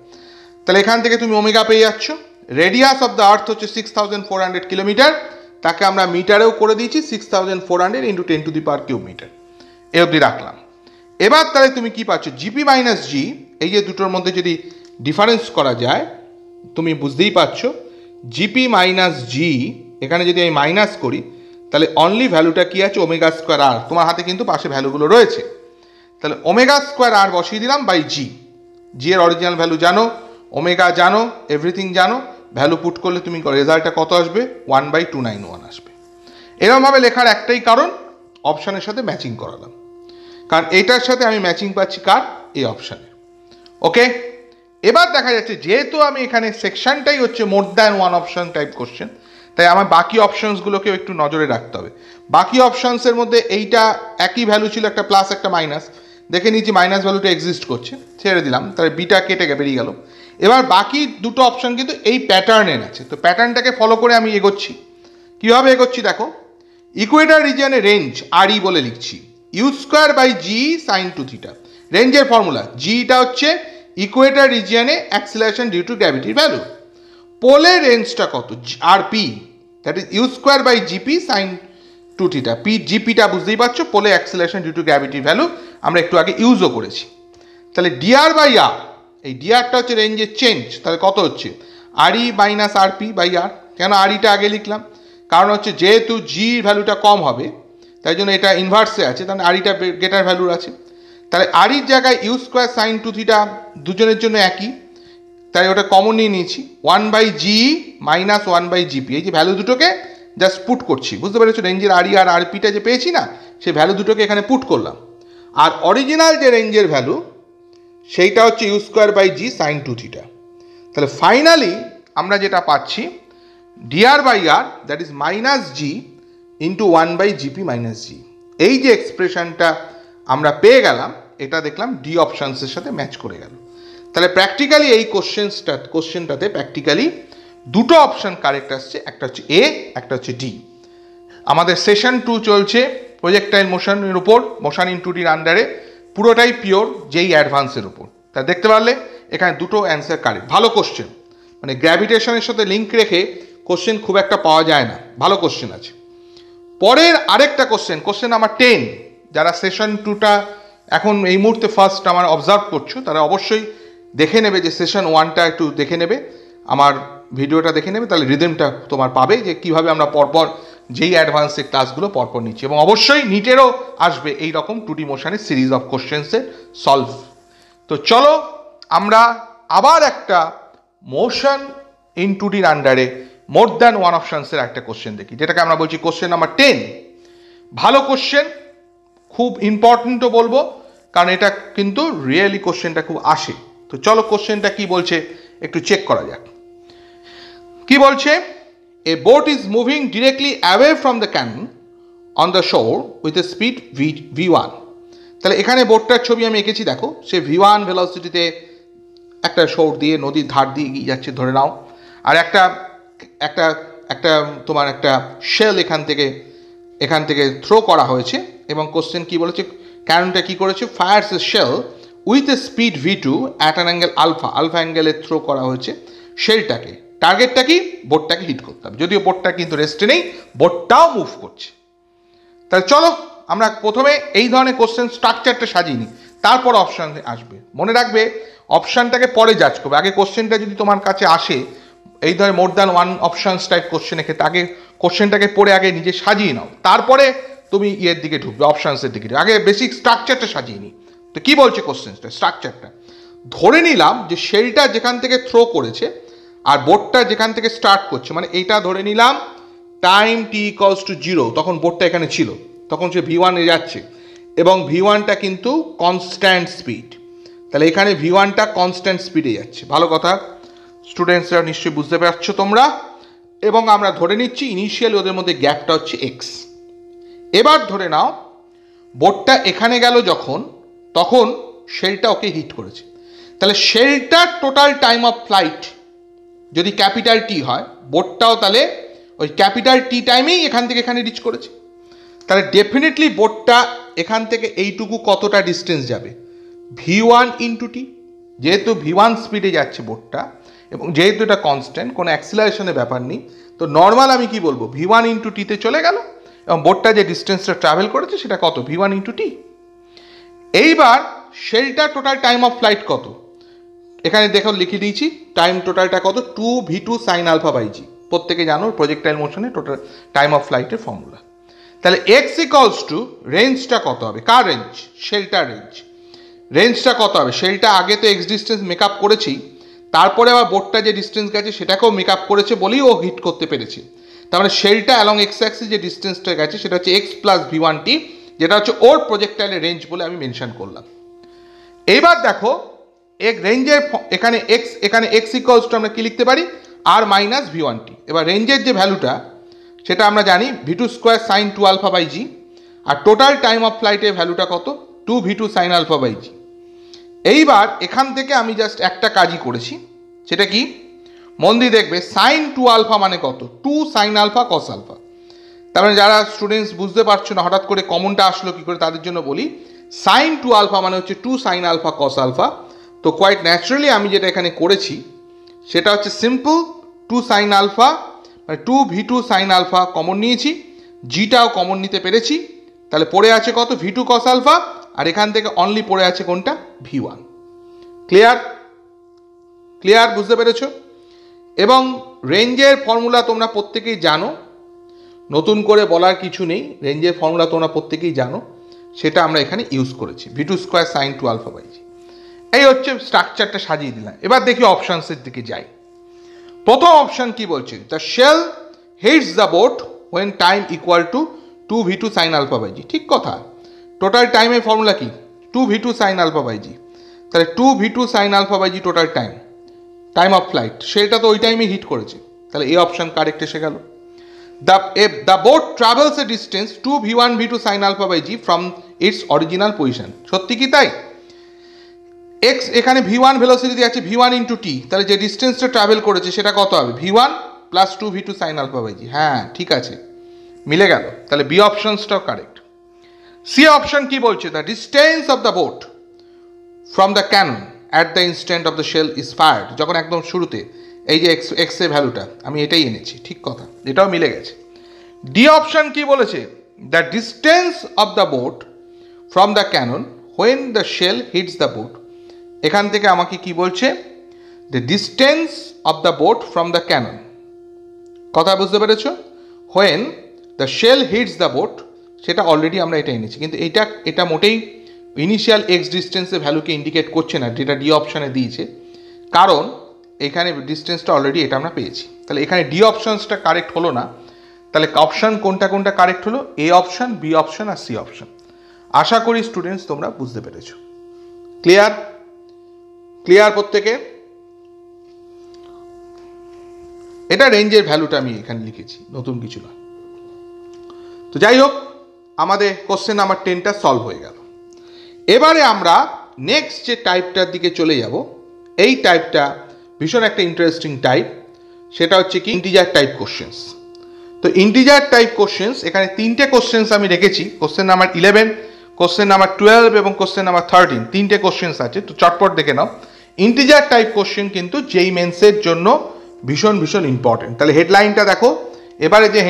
তাহলে এখান থেকে তুমি ওমেগা পেয়ে যাচ্ছ। রেডিয়াস অফ দ্য আর্থ হচ্ছে 6400 কিলোমিটার, তাকে আমরা মিটারেও করে দিয়েছি, 6400 × 10³ মিটার, এ অবধি রাখলাম। এবার তাহলে তুমি কি পাচ্ছ, জিপি - জি, এই যে দুটোর মধ্যে যদি ডিফারেন্স করা যায়, তুমি বুঝতেই পারছো জিপি - জি, এখানে যদি আমি মাইনাস করি তাহলে অনলি ভ্যালুটা কি আছে, ω²r, তোমার হাতে কিন্তু পাশে ভ্যালুগুলো রয়েছে, তাহলে ω²r বসিয়ে দিলাম বাই জি। জি এর অরিজিনাল ভ্যালু জানো, ওমেগা জানো, এভরিথিং জানো, ভ্যালু পুট করলে তুমি রেজাল্টটা কত আসবে, 1/291 আসবে। এরকমভাবে লেখার একটাই কারণ, অপশানের সাথে ম্যাচিং করালাম, কারণ এইটার সাথে আমি ম্যাচিং পাচ্ছি কার, এই অপশানে। ওকে, এবার দেখা যাচ্ছে যেহেতু আমি এখানে সেকশনটাই হচ্ছে মোর than one option type question, তাই আমার বাকি অপশনসগুলোকেও একটু নজরে রাখতে হবে। বাকি অপশনসের মধ্যে এইটা একই ভ্যালু ছিল, একটা প্লাস একটা মাইনাস, দেখে নিচ্ছি মাইনাস ভ্যালুটা এক্সিস্ট করছে, ছেড়ে দিলাম, তাহলে বিটা কেটে বেরিয়ে গেল। এবার বাকি দুটো অপশন কিন্তু এই প্যাটার্নের আছে, তো প্যাটার্নটাকে ফলো করে আমি এগোচ্ছি। কীভাবে এগোচ্ছি দেখো, ইকুয়েটর রিজিয়নে রেঞ্জ আর ই বলে লিখছি, u²/g sin 2θ। রেঞ্জের ফর্মুলা, জিটা হচ্ছে ইকুয়েটর রিজিয়নে অ্যাক্সিলারেশন ডিউ টু গ্র্যাভিটির ভ্যালু। পোলের রেঞ্জটা কত, R p, that is u²/gp sin 2θ। P জিপিটা বুঝতেই পারছো, পোলে অ্যাক্সিলারেশন ডিউ টু গ্র্যাভিটির ভ্যালু, আমরা একটু আগে ইউজও করেছি। তাহলে dr/r, এই ডিআরটা হচ্ছে রেঞ্জের চেঞ্জ, তাহলে কত হচ্ছে RE - RP/r। কেন REটা আগে লিখলাম, কারণ হচ্ছে যেহেতু জি ভ্যালুটা কম হবে, তাই জন্য এটা ইনভার্সে আছে, তাহলে REটা গ্রেটার ভ্যালুর আছে। তাহলে REর জায়গায় u² sin 2θ দুজনের জন্য একই, তাই ওটা কমন নিয়ে নিয়েছি, 1/GE - 1/GP। এই যে ভ্যালু দুটোকে জাস্ট পুট করছি, বুঝতে পেরেছো, রেঞ্জের RE আর RPটা যে পেয়েছি না, সেই ভ্যালু দুটোকে এখানে পুট করলাম। আর অরিজিনাল যে রেঞ্জের ভ্যালু সেইটা হচ্ছে u²/g sin 2θ। তাহলে ফাইনালি আমরা যেটা পাচ্ছি, dr/r that is -g into 1/gp - g। এই যে এক্সপ্রেশনটা আমরা পেয়ে গেলাম, এটা দেখলাম ডি অপশানসের সাথে ম্যাচ করে গেল। তাহলে প্র্যাকটিক্যালি এই কোশ্চেনটাতে প্র্যাকটিক্যালি দুটো অপশান কারেক্ট আসছে, একটা হচ্ছে এ, একটা হচ্ছে ডি। আমাদের সেশন 2 চলছে প্রজেক্টাইল মোশনের উপর, মোশন ইন 2Dর আন্ডারে, পুরোটাই পিওর যেই অ্যাডভান্সের উপর। তা দেখতে পারলে এখানে দুটো অ্যান্সার কারেক্ট। ভালো কোশ্চেন, মানে গ্র্যাভিটেশনের সাথে লিঙ্ক রেখে কোশ্চেন খুব একটা পাওয়া যায় না, ভালো কোশ্চেন আছে। পরের আরেকটা কোশ্চেন নাম্বার 10, যারা সেশন 2টা এখন এই মুহূর্তে ফার্স্ট আমার অবজার্ভ করছো, তারা অবশ্যই দেখে নেবে যে সেশন 1টা একটু দেখে নেবে, আমার ভিডিওটা দেখে নেবে, তাহলে রিদমটা তোমার পাবে যে কীভাবে আমরা পরপর যেই অ্যাডভান্সের ক্লাসগুলো পরপর নিচ্ছি। এবং অবশ্যই নিটেরও আসবে এই রকম 2D মোশনের সিরিজ অফ কোশ্চেন্সের সলভ। তো চলো আমরা আবার একটা মোশন ইন 2Dর আন্ডারে মোর দ্যান ওয়ান অপশানসের একটা কোশ্চেন দেখি, যেটাকে আমরা বলছি কোশ্চেন নাম্বার 10। ভালো কোশ্চেন, খুব ইম্পর্টেন্টও বলবো, কারণ এটা কিন্তু রিয়েলি কোশ্চেনটা খুব আসে। তো চলো কোশ্চেনটা কি বলছে একটু চেক করা যাক। কি বলছে, a boat is moving directly away from the cannon on the shore with a speed v1। তাহলে এখানে বোটটার ছবি আমি এঁকেছি, দেখো সে v1 ভেলোসিটিতে একটা শোর দিয়ে নদীর ধার দিয়ে এগিয়ে যাচ্ছে ধরে নাও, আর একটা একটা একটা তোমার একটা শেল এখান থেকে থ্রো করা হয়েছে, এবং কোশ্চেন কি বলেছে, ক্যাননটা কি করেছে, fires a shell with a speed v2 at an angle alpha অ্যাঙ্গেলে থ্রো করা হয়েছে শেলটাকে। টার্গেটটা কি, বোটটাকে হিট করতে হবে, যদিও বোটটা কিন্তু রেস্টে নেই, বোটটাও মুভ করছে। তাহলে চলো আমরা প্রথমে এই ধরনের কোশ্চেন স্ট্রাকচারটা সাজিয়ে নিই, তারপর অপশান আসবে। মনে রাখবে অপশানটাকে পরে জাজ করবে, আগে কোশ্চেনটা যদি তোমার কাছে আসে এই ধরনের মোর দ্যান ওয়ান অপশানস টাইপ কোশ্চেনের ক্ষেত্রে, আগে কোশ্চেনটাকে পড়ে আগে নিজে সাজিয়ে নাও, তারপরে তুমি ইয়ের দিকে ঢুকবে, অপশানসের দিকে ঢুকবে, আগে বেসিক স্ট্রাকচারটা সাজিয়ে নিই। তো কি বলছে কোশ্চেনটা, স্ট্রাকচারটা ধরে নিলাম যে শেলটা যেখান থেকে থ্রো করেছে আর বোটটা যেখান থেকে স্টার্ট করছে, মানে এইটা ধরে নিলাম টাইম t = 0, তখন বোটটা এখানে ছিল, তখন সে v1 এ যাচ্ছে, এবং v1টা কিন্তু কনস্ট্যান্ট স্পিড, তাহলে এখানে v1টা কনস্ট্যান্ট স্পিডে যাচ্ছে। ভালো কথা, স্টুডেন্টসরা নিশ্চয়ই বুঝতে পারছো তোমরা। এবং আমরা ধরে নিচ্ছি ইনিশিয়ালি ওদের মধ্যে গ্যাপটা হচ্ছে x। এবার ধরে নাও বোটটা এখানে গেল যখন, তখন শেলটা ওকে হিট করেছে, তাহলে shelter total time of flight যদি ক্যাপিটাল টি হয়, বোটটাও তাহলে ওই ক্যাপিটাল টি টাইমেই এখান থেকে এখানে রিচ করেছে। তাহলে ডেফিনেটলি বোটটা এখান থেকে এইটুকু কতটা ডিস্টেন্স যাবে, v1 × t, যেহেতু v1 স্পিডে যাচ্ছে বোটটা, এবং যেহেতু এটা কনস্ট্যান্ট, কোনো অ্যাক্সিলারেশনের ব্যাপার নেই, তো নর্মাল আমি কি বলবো, v1 × t তে চলে গেল, এবং বোটটা যে ডিস্টেন্সটা ট্রাভেল করেছে সেটা কত, v1 × t। এইবার shelter total time of flight কত, এখানে দেখো লিখে দিয়েছি, টাইম টোটালটা কত, 2v2 sin α/g। প্রত্যেকে জানো প্রজেক্টাইল মোশনে টোটাল টাইম অফ ফ্লাইটের ফর্মুলা। তাহলে x = রেঞ্জটা কত হবে, কার রেঞ্জ, শেলটার রেঞ্জটা কত হবে, শেলটা আগে তো এক্স ডিস্টেন্স মেকআপ করেছি, তারপরে আবার বোর্ডটা যে ডিস্টেন্স গেছে সেটাকেও মেক আপ করেছে বলেই ও হিট করতে পেরেছে। তার মানে শেলটা অ্যালং এক্স অ্যাক্সিস যে ডিস্টেন্সটা গেছে সেটা হচ্ছে এক্স প্লাস V1t, যেটা হচ্ছে ওর প্রজেক্টাইলের রেঞ্জ বলে আমি মেনশন করলাম। এইবার দেখো এক রেঞ্জের এখানে এক্স ইকুয়ালস টু আমরা কি লিখতে পারি, আর মাইনাস V1t। এবার রেঞ্জের যে ভ্যালুটা সেটা আমরা জানি V2 square sine 2 alpha by G, আর টোটাল টাইম অফ ফ্লাইটের ভ্যালুটা কত, 2V2 সাইন আলফা বাই জি। এইবার এখান থেকে আমি জাস্ট একটা কাজই করেছি, সেটা কি মন দিয়ে দেখবে, সাইন 2 আলফা মানে কত, 2 সাইন আলফা কস আলফা। তার মানে যারা স্টুডেন্টস বুঝতে পারছো না হঠাৎ করে কমনটা আসলো কি করে, তাদের জন্য বলি সাইন 2 আলফা মানে হচ্ছে 2 সাইন আলফা কস আলফা। তো কোয়াইট ন্যাচারালি আমি যেটা এখানে করেছি সেটা হচ্ছে সিম্পল 2 সাইন আলফা মানে 2V2 সাইন আলফা কমন নিয়েছি, জিটাও কমন নিতে পেরেছি, তাহলে পড়ে আছে কত V2 কস আলফা, আর এখান থেকে অনলি পড়ে আছে কোনটা V1। ক্লিয়ার বুঝতে পেরেছো? এবং রেঞ্জের ফর্মুলা তোমরা প্রত্যেকেই জানো, নতুন করে বলার কিছু নেই, রেঞ্জের ফর্মুলা তোমরা প্রত্যেকেই জানো, সেটা আমরা এখানে ইউজ করেছি V2 square sine 2 alpha by g. এই হচ্ছে স্ট্রাকচারটা সাজিয়ে দিলাম। এবার দেখি অপশানসের দিকে যাই। প্রথম অপশান কি বলছে, the shell hits the boat when time equal to 2V2 sine alpha by g. ঠিক কথা, টোটাল টাইমের ফর্মুলা কি 2V2 sine alpha by G, তাহলে 2V2 sine alpha by G total time of flight, সেটা তো ওই টাইমে হিট করেছে, তাহলে এই অপশান কারেক্ট এসে গেল। The boat travels a distance 2V1V2 sine alpha by G from its original position. সত্যি কি তাই? এক্স এখানে V1 ভেলোসিটি আছে V1 ইন্টু টি, তাহলে যে ডিস্টেন্সটা ট্রাভেল করেছে সেটা কত হবে V1 plus 2V2 sine alpha by g. হ্যাঁ ঠিক আছে, মিলে গেল, তাহলে বি অপশনসটাও কারেক্ট। সি অপশন কি বলছে, the distance of the boat from the cannon at the instant of the shell is fired, যখন একদম শুরুতে এই যে এক্স এর ভ্যালুটা আমি এটাই এনেছি, ঠিক কথা, এটাও মিলে গেছে। ডি অপশন কি বলেছে, the distance of the boat from the cannon when the shell hits the boat, এখান থেকে আমাকে কি বলছে, the distance of the boat from the cannon, কথা বুঝতে পেরেছ, when the shell hits the boat, সেটা অলরেডি আমরা এটা এনেছি, কিন্তু এটা মোটেই ইনিশিয়াল এক্স ডিস্টেন্সের ভ্যালুকে ইন্ডিকেট করছে না, যেটা ডি অপশানে দিয়েছে, কারণ এখানে ডিস্টেন্সটা অলরেডি এটা আমরা পেয়েছি। তাহলে এখানে ডি অপশানসটা কারেক্ট হলো না, তাহলে অপশান কোনটা কারেক্ট হলো, এ অপশান, বি অপশান আর সি অপশান। আশা করি স্টুডেন্টস তোমরা বুঝতে পেরেছো। ক্লিয়ার প্রত্যেকে? এটা রেঞ্জের ভ্যালুটা আমি এখানে লিখেছি, নতুন কিছু না। তো যাই হোক, আমাদের কোশ্চেন নাম্বার 10টা সলভ হয়ে গেল। এবারে আমরা নেক্সট যে টাইপটার দিকে চলে যাব, এই টাইপটা ভীষণ একটা ইন্টারেস্টিং টাইপ, সেটা হচ্ছে কি ইন্টিজার টাইপ কোশ্চেন্স। তো ইন্টিজার টাইপ কোশ্চেন্স এখানে 3টে কোশ্চেন্স আমি রেখেছি, কোশ্চেন নাম্বার 11, কোশ্চেন নাম্বার 12 এবং কোশ্চেন নাম্বার 13, 3টে কোশ্চেন্স আছে, তো চটপট দেখে নাও। ইন্টিজার টাইপ কোশ্চেন কিন্তু যেই মেন্সের জন্য ভীষণ ইম্পর্টেন্ট। তাহলে হেডলাইনটা দেখো, এবারে যে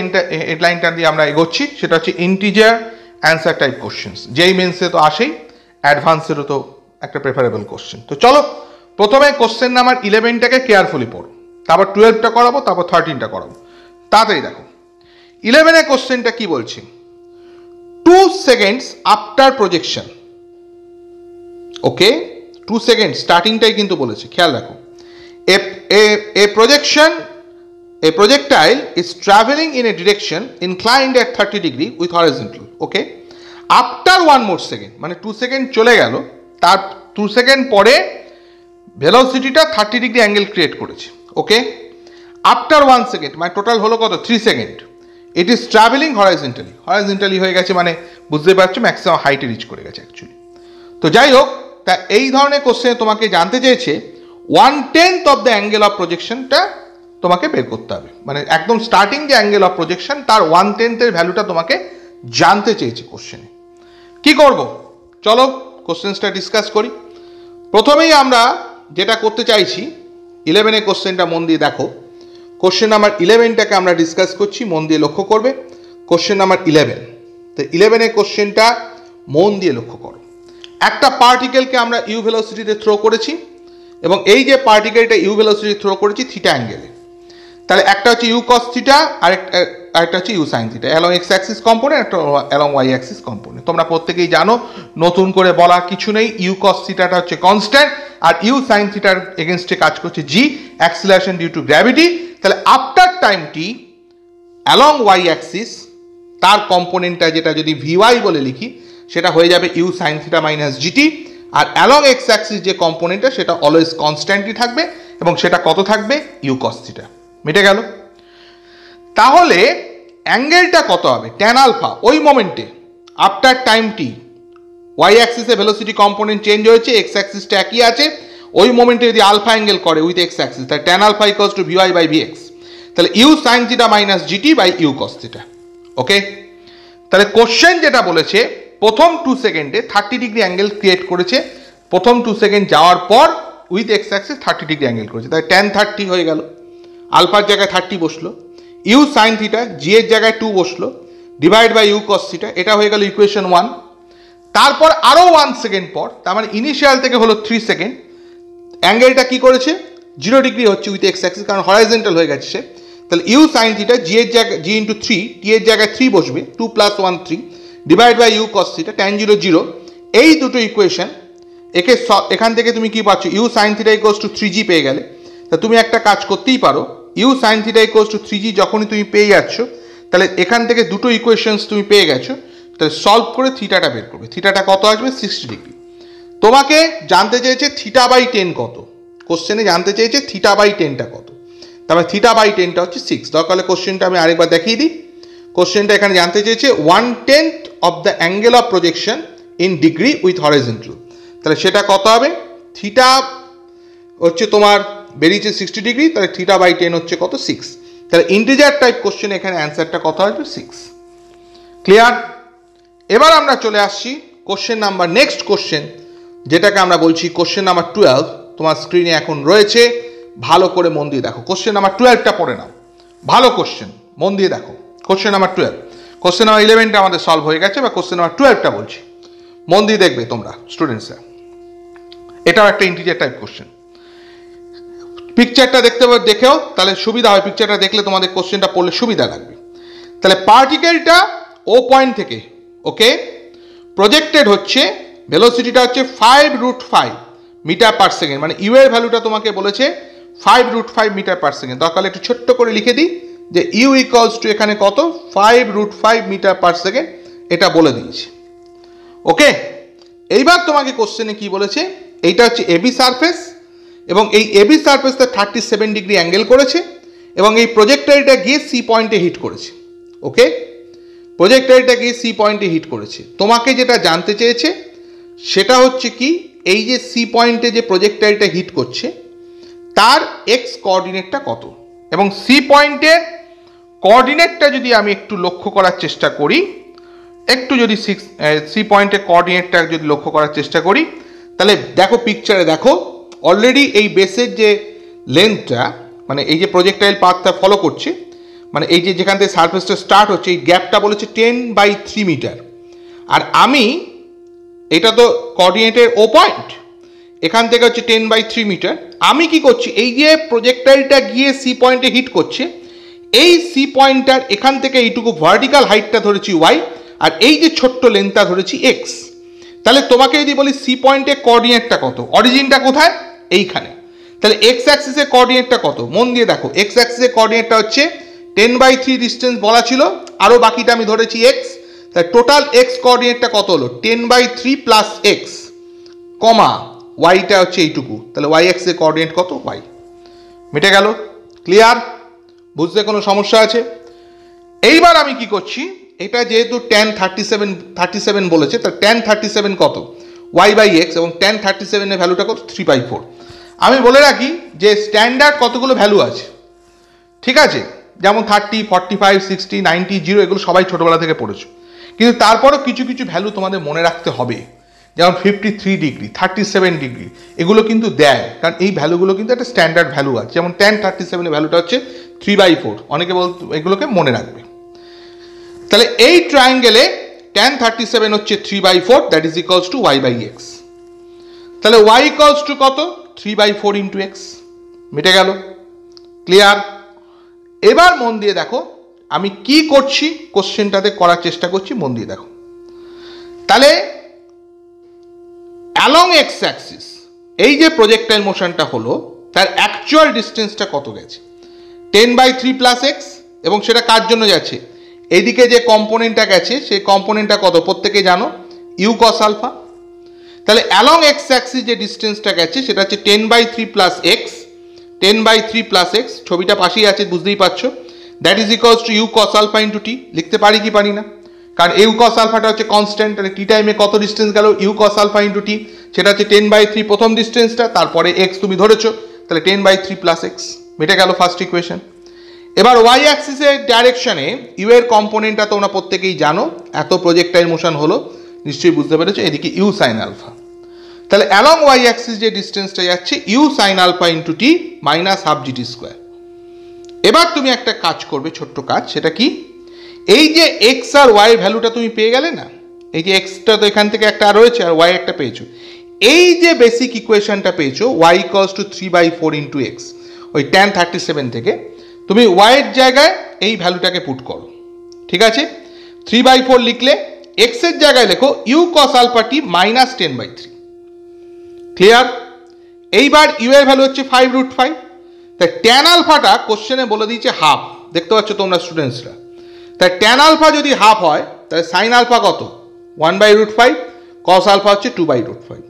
হেডলাইনটা দিয়ে আমরা এগোচ্ছি সেটা হচ্ছে ইন্টিজার অ্যান্সার টাইপ কোশ্চেন্স, যেই মেন্সে তো আসেই, অ্যাডভান্সেরও তো একটা প্রেফারেবল কোশ্চেন। তো চলো প্রথমে কোশ্চেন নাম্বার 11টাকে কেয়ারফুলি পড়ো, তারপর 12টা করাবো, তারপর 13টা করাবো। তাড়াতাড়ি দেখো 11 কোশ্চেনটা কি বলছে, 2 seconds আফটার প্রজেকশন। ওকে, 2 seconds স্টার্টিংটাই কিন্তু বলেছে, খেয়াল রাখো। A projectile is traveling in a direction inclined at 30 degree with horizontal. Okay, after 1 more second, মানে 2 সেকেন্ড চলে গেল, তার 2 সেকেন্ড পরে ভেলোসিটিটা 30 ডিগ্রি অ্যাঙ্গেল ক্রিয়েট করেছে। ওকে, আফটার 1 সেকেন্ড মানে টোটাল হলো কত, 3 second. It is travelling horizontally হয়ে গেছে, মানে বুঝতে পারছো ম্যাক্সিমাম হাইটে রিচ করে গেছে অ্যাকচুয়ালি। তো যাই হোক, তা এই ধরনের কোশ্চেনে তোমাকে জানতে চেয়েছে 1/10 অফ দ্য অ্যাঙ্গেল অফ প্রজেকশনটা তোমাকে বের করতে হবে, মানে একদম স্টার্টিং যে অ্যাঙ্গেল অফ প্রজেকশন তার 1/10 ভ্যালুটা তোমাকে জানতে চেয়েছে কোশ্চেনে। কি করব, চলো কোশ্চেন্সটা ডিসকাস করি। প্রথমেই আমরা যেটা করতে চাইছি, 11 কোশ্চেনটা মন দিয়ে দেখো। কোশ্চেন নাম্বার 11টাকে আমরা ডিসকাস করছি, মন দিয়ে লক্ষ্য করবে। কোশ্চেন নাম্বার 11, তো 11 কোশ্চেনটা মন দিয়ে লক্ষ্য করো। একটা পার্টিকেলকে আমরা ইউ ভেলোসিটিতে থ্রো করেছি, এবং এই যে পার্টিকেলটা ইউ ভেলোসিটি থ্রো করেছি থিটা অ্যাঙ্গেলে, তাহলে একটা হচ্ছে ইউ কস থিটা, আরেকটা হচ্ছে U sine theta, along X axis component, একটা অ্যালং ওয়াই অ্যাক্সিস কম্পোনেন্ট। তোমরা প্রত্যেকেই জানো, নতুন করে বলার কিছু নেই, ইউ কস থিটাটা হচ্ছে কনস্ট্যান্ট, আর ইউ সাইন থিটার এগেনস্টে কাজ করছে জি, অ্যাক্সিলারেশন ডিউ টু গ্র্যাভিটি। তাহলে আফটার টাইম টি অ্যালং ওয়াই অ্যাক্সিস তার কম্পোনেন্টটা যেটা যদি ভিওয়াই বলে লিখি সেটা হয়ে যাবে U sine theta minus G T, আর অ্যালং এক্স অ্যাক্সিস যে কম্পোনেন্টটা সেটা অলওয়েজ কনস্ট্যান্টই থাকবে এবং সেটা কত থাকবে, ইউ কস থিটা। মিটে গেল। তাহলে অ্যাঙ্গেলটা কত হবে, ট্যান আলফা ওই মোমেন্টে আফটার টাইম টি ওয়াই অ্যাক্সিসে ভেলোসিটি কম্পোনেন্ট চেঞ্জ হয়েছে, এক্স অ্যাক্সিসটা একই আছে, ওই মোমেন্টে যদি আলফা অ্যাঙ্গেল করে উইথ এক্স অ্যাক্সিস তাহলে tan alpha equals to vy by vx, তাহলে you sine theta minus gt by you cos theta. Okay, তাহলে কোশ্চেন যেটা বলেছে প্রথম 2 সেকেন্ডে 30 ডিগ্রি অ্যাঙ্গেল ক্রিয়েট করেছে, প্রথম 2 সেকেন্ড যাওয়ার পর with x Axis 30 degree angle করেছে, তাই ট্যান 30 হয়ে গেল, আলফার জায়গায় 30 বসলো, ইউ সাইন থিটা জি এর জায়গায় 2 বসলো, divide by you cos theta, এটা হয়ে গেল ইকুয়েশন 1। তারপর আরও 1 সেকেন্ড পর, তার মানে ইনিশিয়াল থেকে হলো 3 সেকেন্ড, অ্যাঙ্গেলটা কি করেছে 0 ডিগ্রি হচ্ছে উইথ এক্স অ্যাক্সিস, কারণ হরাইজন্টাল হয়ে গেছে সে। তাহলে ইউ সাইন থিটা জি এর জায়গায় জি ইন্টু 3, টি এর জায়গায় 3 বসবে, 2 + 1 3, divide by you cos theta, tan 0 0। এই দুটো ইকুয়েশন একে এখান থেকে তুমি কি পাচ্ছ, U sine theta equals to 3g পেয়ে গেলে। তা তুমি একটা কাজ করতেই পারো, U sine theta equals to 3g যখনই তুমি পেয়ে যাচ্ছ, তাহলে এখান থেকে দুটো ইকুয়েশনস তুমি পেয়ে গেছো, তাহলে সলভ করে থিটাটা বের করবে। থিটাটা কত আসবে, 60 ডিগ্রি। তোমাকে জানতে চেয়েছে থিটা বাই 10 কত, কোশ্চেনে জানতে চেয়েছে থিটা বাই 10টা কত, তারপরে থিটা বাই 10টা হচ্ছে 6। দরকার হলে কোশ্চেনটা আমি আরেকবার দেখিয়ে দিই। কোশ্চেনটা এখানে জানতে চেয়েছে 1/10 of the angle of projection in degree with horizontal, তাহলে সেটা কত হবে, থিটা হচ্ছে তোমার বেরিয়েছে 60 ডিগ্রি, তাহলে থিটা বাই 10 হচ্ছে কত, 6। তাহলে ইন্টিজার টাইপ কোশ্চেন এখানে অ্যান্সারটা কত আসবে, 6। ক্লিয়ার। এবার আমরা চলে আসছি কোশ্চেন নাম্বার, নেক্সট কোশ্চেন যেটাকে আমরা বলছি কোশ্চেন নাম্বার 12, তোমার স্ক্রিনে এখন রয়েছে, ভালো করে মন দিয়ে দেখো। কোশ্চেন নাম্বার 12টা পড়ে নাও, ভালো কোশ্চেন, মন দিয়ে দেখো। কোশ্চেন নাম্বার 12, কোশ্চেন নাম্বার 11টা আমাদের সলভ হয়ে গেছে, বা কোশ্চেন নাম্বার 12টা বলছি, মন দিয়ে দেখবে তোমরা স্টুডেন্টসরা। এটাও একটা ইন্টিজার টাইপ কোশ্চেন। পিকচারটা দেখেও তাহলে সুবিধা হয়, পিকচারটা দেখলে তোমাদের কোশ্চেনটা পড়লে সুবিধা লাগবে। তাহলে পার্টিকেলটা ও পয়েন্ট থেকে, ওকে, প্রজেক্টেড হচ্ছে, ভেলোসিটিটা হচ্ছে 5√5 মিটার পার সেকেন্ড, মানে ইউ এর ভ্যালুটা তোমাকে বলেছে 5√5 মিটার পার সেকেন্ড। দরকার একটু ছোট্ট করে লিখে দিই যে ইউ ইকুয়ালস টু এখানে কত, 5√5 মিটার পার সেকেন্ড, এটা বলে দিয়েছে। ওকে, এইবার তোমাকে কোশ্চেনে কি বলেছে, এইটা হচ্ছে এবি সারফেস, এবং এই এবি সারফেসটা 37 ডিগ্রি অ্যাঙ্গেল করেছে, এবং এই প্রজেক্টাইলটা গিয়ে সি পয়েন্টে হিট করেছে। ওকে, প্রজেক্টাইলটা গিয়ে সি পয়েন্টে হিট করেছে। তোমাকে যেটা জানতে চেয়েছে সেটা হচ্ছে কি, এই যে সি পয়েন্টে যে প্রজেক্টাইলটা হিট করছে তার এক্স কোঅর্ডিনেটটা কত, এবং সি পয়েন্টের কোঅর্ডিনেটটা যদি আমি একটু লক্ষ্য করার চেষ্টা করি, একটু যদি সি পয়েন্টের কোঅর্ডিনেটটা যদি লক্ষ্য করার চেষ্টা করি, তাহলে দেখো পিকচারে দেখো, অলরেডি এই বেসের যে লেন্থটা, মানে এই যে প্রজেক্টাইল পাথটা ফলো করছে, মানে এই যে যেখান থেকে সারফেসটা স্টার্ট হচ্ছে, এই গ্যাপটা বলেছে 10/3 মিটার, আর আমি এটা তো কোঅর্ডিনেটের ও পয়েন্ট, এখান থেকে হচ্ছে 10/3 মিটার। আমি কি করছি, এই যে প্রজেক্টাইলটা গিয়ে সি পয়েন্টে হিট করছে, এই সি পয়েন্টটার এখান থেকে এইটুকু ভার্টিক্যাল হাইটটা ধরেছি ওয়াই, আর এই যে ছোট্ট লেন্থটা ধরেছি এক্স। তাহলে তোমাকে যদি বলি সি পয়েন্টের কোঅর্ডিনেটটা কত, অরিজিনটা কোথায়, এইখানে, তাহলে এক্স অ্যাক্সিসের কোঅর্ডিনেটটা কত, মন দিয়ে দেখো। এক্স অ্যাক্সিসের কোঅর্ডিনেটটা হচ্ছে 10/3 ডিস্টেন্স বলা ছিল, আরও বাকিটা আমি ধরেছি এক্স, তাহলে টোটাল এক্স কোঅর্ডিনেটটা কত হলো, 10/3 প্লাস এক্স, কমা ওয়াইটা হচ্ছে এইটুকু, তাহলে ওয়াই এক্সের কোঅর্ডিনেট কত, ওয়াই। মিটে গেল। ক্লিয়ার, বুঝতে কোনো সমস্যা আছে? এইবার আমি কি করছি, এটা যেহেতু tan 37 বলেছে, তাহলে tan 37 কত, ওয়াই বাই এক্স, এবং tan 37 এর ভ্যালুটা কত, 3/4। আমি বলে রাখি যে স্ট্যান্ডার্ড কতগুলো ভ্যালু আছে, ঠিক আছে, যেমন 30, 45, 60, 90, 0, এগুলো সবাই ছোটোবেলা থেকে পড়েছো, কিন্তু তারপরও কিছু কিছু ভ্যালু তোমাদের মনে রাখতে হবে, যেমন 53 ডিগ্রি, 37 ডিগ্রি, এগুলো কিন্তু দেয়, কারণ এই ভ্যালুগুলো কিন্তু একটা স্ট্যান্ডার্ড ভ্যালু আছে। যেমন tan 37 এর ভ্যালুটা হচ্ছে 3/4, অনেকে এগুলোকে মনে রাখবে। তাহলে এই ট্রায়াঙ্গেলে tan 37 হচ্ছে 3/4, that is equals to Y by X. তাহলে ওয়াই ইকুয়ালস টু কত, 3/4 ইন্টু এক্স। মিটে গেল। ক্লিয়ার। এবার মন দিয়ে দেখো আমি কি করছি, কোশ্চেনটাতে করার চেষ্টা করছি, মন দিয়ে দেখো। তাহলে অ্যালং এক্স অ্যাক্সিস এই যে প্রজেক্টাইল মোশনটা হলো তার অ্যাকচুয়াল ডিস্টেন্সটা কত গেছে, 10/3 প্লাস এক্স, এবং সেটা কার জন্য যাচ্ছে, এইদিকে যে কম্পোনেন্টটা গেছে সেই কম্পোনেন্টটা কত প্রত্যেকে জানো, ইউ কস আলফা। তাহলে অ্যালং এক্স অ্যাক্সিস যে ডিস্টেন্সটা গেছে সেটা হচ্ছে 10/3 প্লাস এক্স, 10/3 প্লাস এক্স, ছবিটা পাশেই আছে বুঝতেই পারছো, that is equals to you cos alpha into t. লিখতে পারি কি পারি না, কারণ ইউ কস আলফাটা হচ্ছে কনস্ট্যান্ট, তাহলে টি টাইমে কত ডিস্টেন্স গেল, ইউ কস আলফা ইন্টু টি, সেটা হচ্ছে 10/3 প্রথম ডিস্টেন্সটা, তারপরে এক্স তুমি ধরেছো, তাহলে 10/3 প্লাস এক্স, মিটে গেল ফার্স্ট ইকুয়েশন। এবার ওয়াই অ্যাক্সিসের ডাইরেকশনে ইউ এর কম্পোনেন্টটা তোমরা প্রত্যেকেই জানো, এত প্রজেক্টাইল মোশন হলো নিশ্চয়ই বুঝতে পেরেছো, এদিকে ইউ সাইন আলফা। তাহলে অ্যালং ওয়াই অ্যাক্সিস যে ডিস্টেন্সটা যাচ্ছে U sine alpha into T minus half G T square. এবার তুমি একটা কাজ করবে, ছোট্ট কাজ, সেটা কি, এই যে এক্স আর ওয়াই ভ্যালুটা তুমি পেয়ে গেলে না, এই যে এক্সটা তো এখান থেকে একটা রয়েছে আর ওয়াই একটা পেয়েছো, এই যে বেসিক ইকুয়েশনটা পেয়েছো Y equals to 3/4 into X, ওই tan 37 থেকে তুমি ওয়াইয়ের জায়গায় এই ভ্যালুটাকে পুট করো, ঠিক আছে। 3/4 লিখলে এক্স এর জায়গায় লেখো U cos alpha T minus 10/3, clear. এইবার ইউ এর ভ্যালু হচ্ছে 5√5, তাই ট্যান আলফাটা কোশ্চেনে বলে দিয়েছে হাফ, দেখতে পাচ্ছ তোমরা স্টুডেন্টসরা, তাই ট্যান আলফা যদি হাফ হয় তাহলে সাইন আলফা কত, 1/√5, কস আলফা হচ্ছে 2/√5।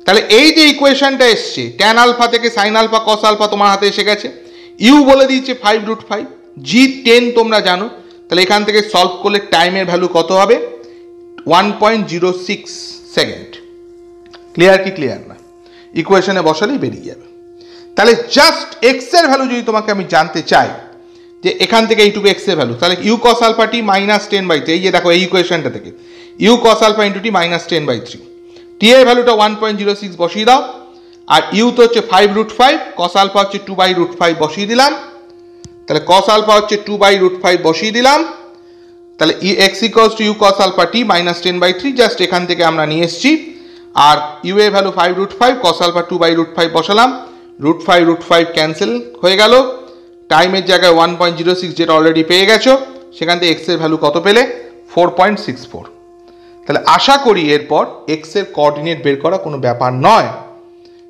তাহলে এই যে ইকুয়েশনটা এসছে ট্যান আলফা থেকে সাইন আলফা কস আলফা তোমার হাতে এসে গেছে, ইউ বলে দিয়েছে 5√5, জি 10 তোমরা জানো, তাহলে এখান থেকে সলভ করলে টাইমের ভ্যালু কত হবে, 1.06 সেকেন্ড। ক্লিয়ার কি ক্লিয়ার না, ইকুয়েশনে বসালেই বেরিয়ে যাবে। তাহলে জাস্ট এক্স এর ভ্যালু যদি তোমাকে আমি জানতে চাই যে এখান থেকে এইটুকু এক্স এর ভ্যালু, তাহলে you cos alpha T minus 10/3, এই যে দেখো এই ইকুয়েশনটা থেকে U cos alpha into T minus 10/3, T এর ভ্যালুটা 1.06 বসিয়ে দাও, আর ইউ তো হচ্ছে 5√5, কস আলফা হচ্ছে 2/√5 বসিয়ে দিলাম, তাহলে কস আলফা হচ্ছে 2/√5 বসিয়ে দিলাম, তাহলে X equals to you cos alpha T minus 10/3, just এখান থেকে আমরা নিয়ে এসেছি, আর ইউ এর ভ্যালু 5√5, কস আলফা 2/√5 বসালাম, √5 ক্যান্সেল হয়ে গেল, টাইমের জায়গায় 1.06 যেটা অলরেডি পেয়ে গেছো, সেখান থেকে এক্স এর ভ্যালু কত পেলে, 4.64। তাহলে আশা করি এরপর এক্স এর কোঅর্ডিনেট বের করা কোনো ব্যাপার নয়।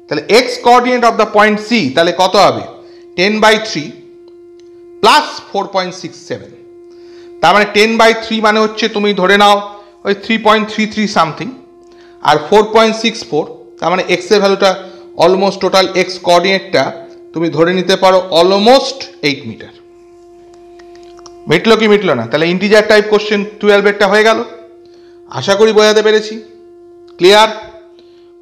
তাহলে X coordinate of the point C তাহলে কত হবে, 10/3 প্লাস 4.67, তার মানে 10/3 মানে হচ্ছে তুমি ধরে নাও ওই 3.33 সামথিং, আর 4.64 তার মানে এক্স এর ভ্যালুটা অলমোস্ট টোটাল এক্স কোঅর্ডিনেটটা তুমি ধরে নিতে পারো অলমোস্ট 8 মিটার। মিটলো কি মিটলো না, তাহলে ইন্টিজার টাইপ কোশ্চেন 12 হয়ে গেল, আশা করি বোঝাতে পেরেছি, ক্লিয়ার।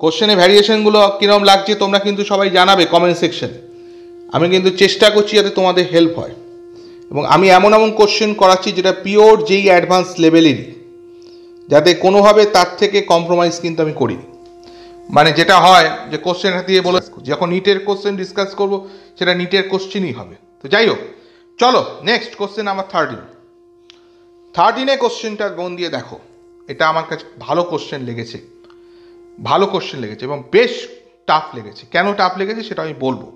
কোশ্চেনে ভ্যারিয়েশনগুলো কীরকম লাগছে তোমরা কিন্তু সবাই জানাবে কমেন্ট সেকশনে, আমি কিন্তু চেষ্টা করছি যাতে তোমাদের হেল্প হয়, এবং আমি এমন এমন কোশ্চেন করাচ্ছি যেটা পিওর যেই অ্যাডভান্স লেভেলেরই, যাতে কোনোভাবে তার থেকে কম্প্রোমাইজ কিন্তু আমি করিনি। মানে যেটা হয় যে কোশ্চেন দিয়ে বলে যখন নিটের কোশ্চেন ডিসকাস করব সেটা নিটের কোশ্চেনই হবে। তো যাই হোক, চলো নেক্সট কোশ্চেন নাম্বার 13 কোশ্চেনটা মন দিয়ে দেখো, এটা আমার কাছে ভালো কোশ্চেন লেগেছে, এবং বেশ টাফ লেগেছে। কেন টাফ লেগেছে সেটা আমি বলবো।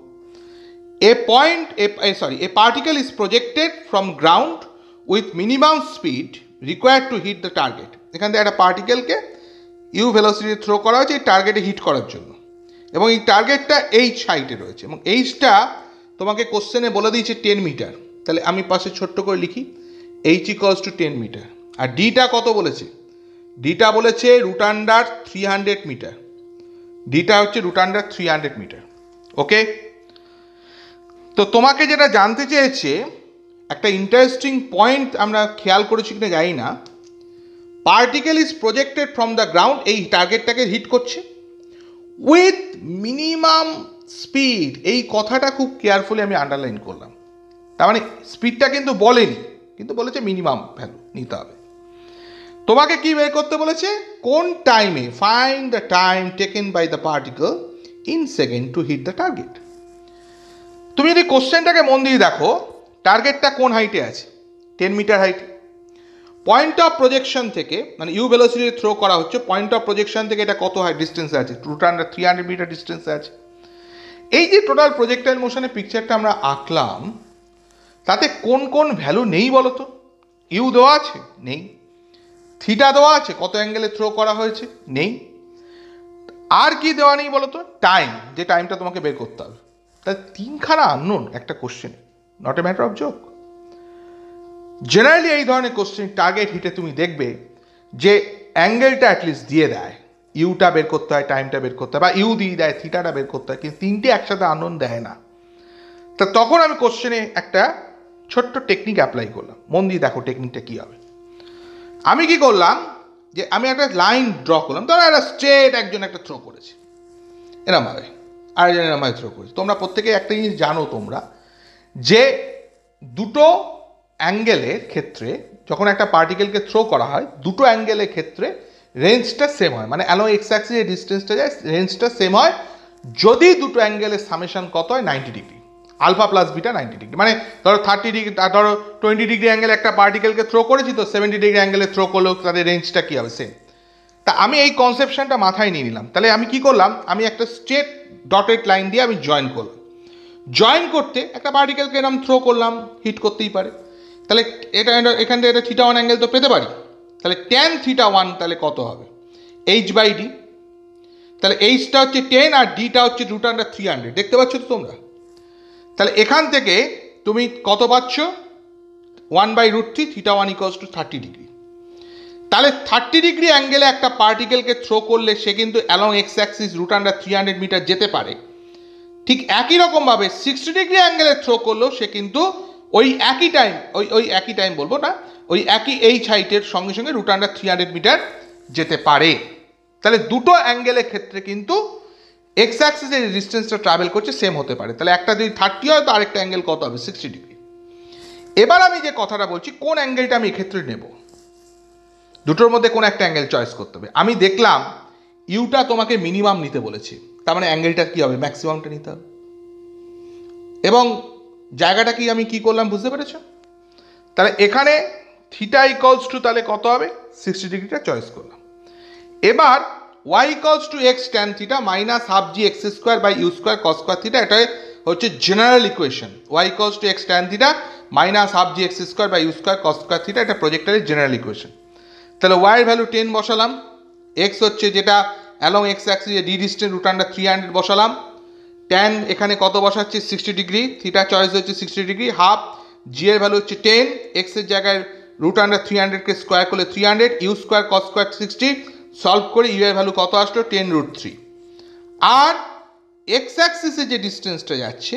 A particle is projected from ground with minimum speed required to hit the target. এখান থেকে একটা পার্টিকেলকে ইউ ভেলোসিটি থ্রো করা হয়েছে এই টার্গেটে হিট করার জন্য, এবং এই টার্গেটটা এইচ হাইটে রয়েছে, এবং এইচটা তোমাকে কোশ্চেনে বলে দিয়েছে 10 মিটার। তাহলে আমি পাশে ছোট্ট করে লিখি এইচ ইকুয়ালস টু 10 মিটার, আর ডিটা কত বলেছে, ডিটা বলেছে √300 মিটার, ডিটা হচ্ছে √300 মিটার। ওকে, তো তোমাকে যেটা জানতে চেয়েছে, একটা ইন্টারেস্টিং পয়েন্ট আমরা খেয়াল করেছি কিনা জানি না, particle is projected from the ground, এই টার্গেটটাকে হিট করছে উইথ মিনিমাম স্পিড, এই কথাটা খুব কেয়ারফুলি আমি আন্ডারলাইন করলাম। তার মানে স্পিডটা কিন্তু বলেনি, কিন্তু বলেছে মিনিমাম ভ্যালু নিতে হবে। তোমাকে কি বের করতে বলেছে, কোন টাইমে, find the time taken by the particle in second to hit the target. তুমি যদি কোশ্চেনটাকে মন দিয়ে দেখো, টার্গেটটা কোন হাইটে আছে, 10 মিটার হাইটে, পয়েন্ট অফ প্রজেকশন থেকে, মানে ইউ ভেলোসিটি থ্রো করা হচ্ছে, পয়েন্ট অফ প্রজেকশন থেকে এটা কত হাই ডিস্টেন্সে আছে, 300 মিটার ডিস্টেন্সে আছে। এই যে টোটাল প্রজেক্টাইল মোশনের পিকচারটা আমরা আঁকলাম, তাতে কোন কোন ভ্যালু নেই বলো তো, ইউ দেওয়া আছে নেই, থিটা দেওয়া আছে কত অ্যাঙ্গেলে থ্রো করা হয়েছে নেই, আর কি দেওয়া নেই বলো তো? টাইম, যে টাইমটা তোমাকে বের করতে হবে। তাহলে তিনখানা আননোন একটা question, not a matter of joke. Generally এই ধরনের কোশ্চেন টার্গেট হিটে তুমি দেখবে যে অ্যাঙ্গেলটা অ্যাটলিস্ট দিয়ে দেয়, ইউটা বের করতে হয়, টাইমটা বের করতে হয়, বা ইউ দিয়ে দেয়, থিটাটা বের করতে হয়, কিন্তু তিনটে একসাথে আননোন দেয় না। তা তখন আমি কোশ্চেনে একটা ছোট্ট টেকনিক অ্যাপ্লাই করলাম। মন দিয়ে দেখো টেকনিকটা কী হবে। আমি কি করলাম, যে আমি একটা লাইন ড্র করলাম, ধরো একটা স্ট্রেট একজন একটা থ্রো করেছে এরমভাবে, আরেকজন এরমভাবে থ্রো করেছে। তোমরা প্রত্যেকে একটা জিনিস জানো তোমরা, যে দুটো অ্যাঙ্গেলের ক্ষেত্রে যখন একটা পার্টিকেলকে থ্রো করা হয়, দুটো অ্যাঙ্গেলের ক্ষেত্রে রেঞ্জটা সেম হয়, মানে অ্যালং এক্স অ্যাক্সিস যে ডিস্টেন্সটা যায় রেঞ্জটা সেম হয়, যদি দুটো অ্যাঙ্গেলের সামেশন কত হয়, 90 degree, alpha plus beta 90 degree. মানে ধরো 30 ডিগ্রি, ধরো 20 ডিগ্রি অ্যাঙ্গেলে একটা পার্টিকেলকে থ্রো করেছি, তো 70 ডিগ্রি অ্যাঙ্গেলে থ্রো করলেও তাদের রেঞ্জটা কী হবে, সেম। তা আমি এই কনসেপশনটা মাথায় নিয়ে নিলাম। তাহলে আমি কি করলাম, আমি একটা স্ট্রেট ডটেড লাইন দিয়ে আমি জয়েন করলাম। জয়েন করতে একটা পার্টিকেলকে এরকম থ্রো করলাম, হিট করতেই পারে। তাহলে এখান থেকে এটা থিটা 1 অ্যাঙ্গেল তো পেতে পারি। তাহলে ট্যান থিটা 1 তাহলে কত হবে, h/d। তাহলে এইচটা হচ্ছে 10 আর ডিটা হচ্ছে √300, দেখতে পাচ্ছ তো তোমরা? তাহলে এখান থেকে তুমি কত পাচ্ছ, 1/√3, থিটা 1 = 30 ডিগ্রি। তাহলে 30 ডিগ্রি অ্যাঙ্গেলে একটা পার্টিকেলকে থ্রো করলে সে কিন্তু অ্যালং এক্স অ্যাক্সিস √300 মিটার যেতে পারে। ঠিক একই রকমভাবে 60 ডিগ্রি অ্যাঙ্গেলে থ্রো করলেও সে কিন্তু ওই একই টাইম বলবো না, ওই একই এইচ হাইটের সঙ্গে সঙ্গে √300 মিটার যেতে পারে। তাহলে দুটো অ্যাঙ্গেলের ক্ষেত্রে কিন্তু এক্স অ্যাক্সিসের ডিস্টেন্সটা ট্রাভেল করছে সেম হতে পারে। তাহলে একটা যদি 30 হয় তো আরেকটা অ্যাঙ্গেল কত হবে, 60 ডিগ্রি। এবার আমি যে কথাটা বলছি, কোন অ্যাঙ্গেলটা আমি এক্ষেত্রে নেব, দুটোর মধ্যে কোন একটা অ্যাঙ্গেল চয়েস করতে হবে। আমি দেখলাম ইউটা তোমাকে মিনিমাম নিতে বলেছে, তার মানে অ্যাঙ্গেলটা কী হবে, ম্যাক্সিমামটা নিতে হবে। এবং জায়গাটা কি আমি কি করলাম বুঝতে পেরেছ? তাহলে এখানে থিটা = তাহলে কত হবে, 60 ডিগ্রিটা চয়েস করলাম। এবার y = x tan theta minus half G X square by U square cos square theta, এটা হচ্ছে জেনারেল ইকুয়েশন। y = x tan theta minus half G X square by U square cos square theta, এটা প্রজেক্টরের general ইকুয়েশন। তাহলে y এর value 10 বসালাম, x হচ্ছে যেটা অ্যালং এক্স অ্যাক্সিসে ডি ডিস্টেন্স √300 বসালাম, ট্যান এখানে কত বসাচ্ছি, 60 ডিগ্রি, থিটা চয়েস হচ্ছে 60 ডিগ্রি, হাফ, জি এর ভ্যালু হচ্ছে 10, এক্সের জায়গায় √300কে স্কোয়ার করলে 300, U square cos square 60, solve করে ইউ এর ভ্যালু কত আসলো, 10√3। আর এক্স অ্যাক্সিসে যে ডিস্টেন্সটা যাচ্ছে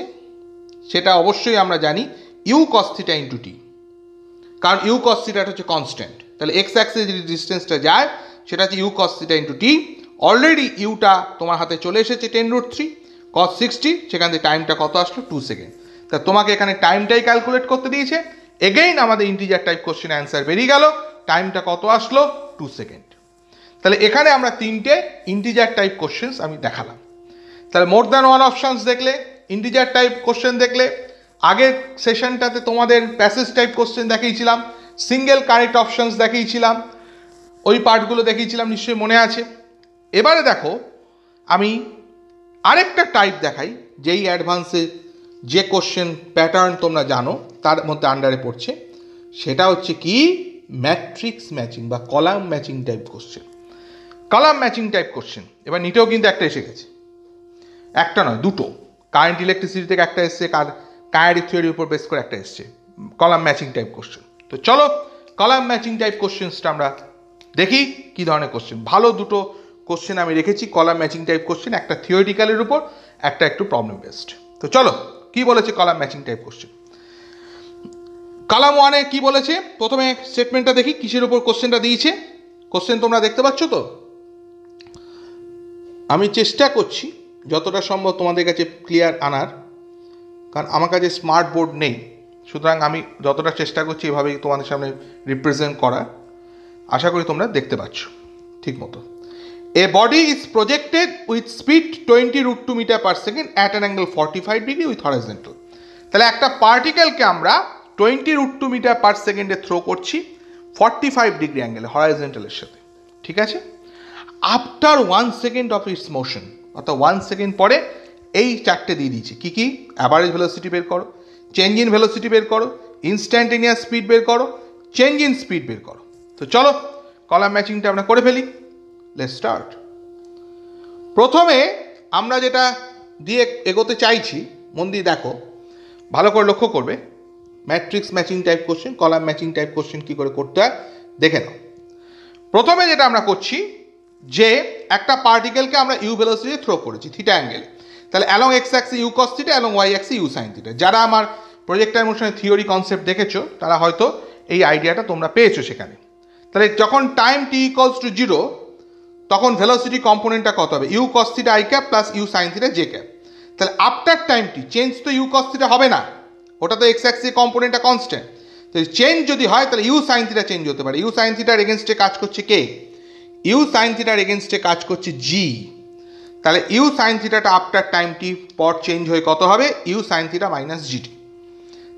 সেটা অবশ্যই আমরা জানি ইউ কস থিটা ইন্টু টি, কারণ ইউ কস থিটাটা হচ্ছে কনস্ট্যান্ট। তাহলে এক্স অ্যাক্সিসে যে ডিস্টেন্সটা যায় সেটা হচ্ছে U cos theta into T. Already ইউটা তোমার হাতে চলে এসেছে 10√3, cos 60, সেখান থেকে টাইমটা কত আসলো, 2 সেকেন্ড। তা তোমাকে এখানে টাইমটাই ক্যালকুলেট করতে দিয়েছে। এগেইন আমাদের ইন্টিজার টাইপ কোশ্চেন অ্যান্সার বেরিয়ে গেল, টাইমটা কত আসলো, 2 সেকেন্ড। তাহলে এখানে আমরা তিনটে ইন্টিজার টাইপ কোশ্চেন্স আমি দেখালাম। তাহলে মোর দ্যান ওয়ান অপশানস দেখলে, ইন্টিজার টাইপ কোশ্চেন দেখলে, আগের সেশনটাতে তোমাদের প্যাসেজ টাইপ কোশ্চেন দেখিয়েছিলাম, সিঙ্গেল কারেক্ট অপশানস দেখিয়েছিলাম, ওই পার্টগুলো দেখিয়েছিলাম, নিশ্চয়ই মনে আছে। এবারে দেখো আমি আরেকটা টাইপ দেখাই, যেই অ্যাডভান্সে যে কোশ্চেন প্যাটার্ন তোমরা জানো তার মধ্যে আন্ডারে পড়ছে, সেটা হচ্ছে কি ম্যাট্রিক্স ম্যাচিং বা column matching type question. Column matching type question এবার নিটেও কিন্তু একটা এসে গেছে, একটা নয় দুটো, কারেন্ট ইলেকট্রিসিটি থেকে একটা এসছে, কায়ারিক থিওরির উপর বেস করে একটা এসছে, কলাম ম্যাচিং টাইপ কোশ্চেন। তো চলো কলাম ম্যাচিং টাইপ কোশ্চেন্সটা আমরা দেখি কি ধরনের কোশ্চেন। ভালো দুটো কোশ্চেন আমি রেখেছি কলাম ম্যাচিং টাইপ কোশ্চেন, একটা থিওরিটিক্যালের উপর, একটা একটু প্রবলেম বেসড। তো চলো কি বলেছে column matching type question. Column 1-এ কি বলেছে, প্রথমে স্টেটমেন্টটা দেখি কিসের উপর কোশ্চেনটা দিয়েছে। কোশ্চেন তোমরা দেখতে পাচ্ছ তো? আমি চেষ্টা করছি যতটা সম্ভব তোমাদের কাছে ক্লিয়ার আনার, কারণ আমার কাছে স্মার্ট বোর্ড নেই, সুতরাং আমি যতটা চেষ্টা করছি এভাবেই তোমাদের সামনে রিপ্রেজেন্ট করা। আশা করি তোমরা দেখতে পাচ্ছ ঠিক মতো। A body is projected with speed 20√2 metre per second at an angle 45 degree with horizontal। তাহলে একটা পার্টিকেলকে আমরা 20√2 মিটার পার সেকেন্ডে থ্রো করছি 45 ডিগ্রি অ্যাঙ্গেলে হরাইজন্টালের সাথে, ঠিক আছে। After 1 second of its motion, অর্থাৎ 1 সেকেন্ড পরে এই চারটে দিয়ে দিয়েছি, কী কী, অ্যাভারেজ ভেলোসিটি বের করো, চেঞ্জ ইন ভেলোসিটি বের করো, ইনস্ট্যান্টেনিয়াস স্পিড বের করো, চেঞ্জ ইন স্পিড বের করো। তো চলো কলাম ম্যাচিংটা আমরা করে ফেলি। Let's start. প্রথমে আমরা যেটা দিয়ে এগোতে চাইছি, মন দিয়ে দেখো, ভালো করে লক্ষ্য করবে, matrix matching type question, column matching type question কী করে করতে হয় দেখে নাও। প্রথমে যেটা আমরা করছি যে একটা পার্টিকেলকে আমরা ইউ ভেলোসিটি থ্রো করেছি থিটা অ্যাঙ্গেলে, তাহলে along X axis U cos theta, along Y axis U sine theta. যারা আমার প্রজেক্টাইল মোশনের থিওরি কনসেপ্ট দেখেছো তারা হয়তো এই আইডিয়াটা তোমরা পেয়েছো সেখানে। তাহলে যখন টাইম টি ইকুয়ালস টু 0 তখন ভেলোসিটি কম্পোনেন্টটা কত হবে? U cos theta I cap plus you sine theta J cap. তাহলে আফটার টাইম টি চেঞ্জ তো ইউ কস থিটা হবে না, ওটা তো এক্স অ্যাক্সিস কম্পোনেন্টটা কনস্ট্যান্ট। তো চেঞ্জ যদি হয় তাহলে ইউ সাইন থিটা চেঞ্জ হতে পারে। ইউ সাইন থিটার এগেনস্টে কাজ করছে কে? ইউ সাইন থিটার এগেনস্টে কাজ করছে জি। তাহলে ইউ সাইন থিটাটা আফটার টাইম টি পর চেঞ্জ হয়ে কত হবে? U sine theta minus G T.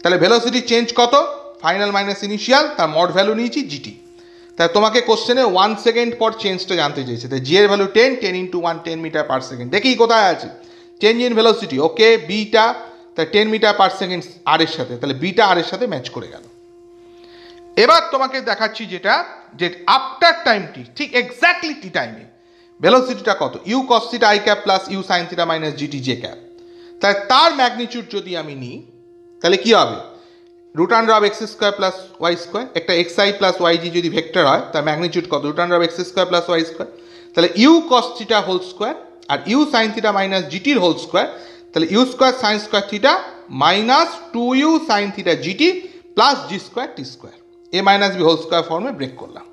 তাহলে ভেলোসিটি চেঞ্জ কত? ফাইনাল মাইনাস ইনিশিয়াল, তার মড ভ্যালু নিয়েছি জিটি। তাহলে তোমাকে কোশ্চেনে 1 সেকেন্ড পর চেঞ্জটা জানতে চেয়েছে। তাই জি এর ভ্যালু 10, 10 ইন্টু 1 10 মিটার পার সেকেন্ড। দেখি কোথায় আছে change in velocity. Okay, beta তাই 10 মিটার পার সেকেন্ড আর এর সাথে, তাহলে বিটা আর এর সাথে ম্যাচ করে গেল। এবার তোমাকে দেখাচ্ছি যেটা যে আফটার টাইম টি, ঠিক এক্স্যাক্টলি টি টাইমে ভেলোসিটিটা কত? U cos theta I cap plus you sine theta minus gt j cap. তাহলে তার ম্যাগনিটিউড যদি আমি নিই তাহলে কি হবে? Root under of x square plus Y square, একটা x i plus y j যদি ভেক্টর হয় তার ম্যাগনিটিউড কত? Root under of x square plus Y square. তাহলে you cos theta whole square আর ইউ সাইন থিটা মাইনাস জিটির whole square, তাহলে you square sine square theta minus 2u sine theta gt plus g square t square, A minus B whole square ফর্মে break করলাম।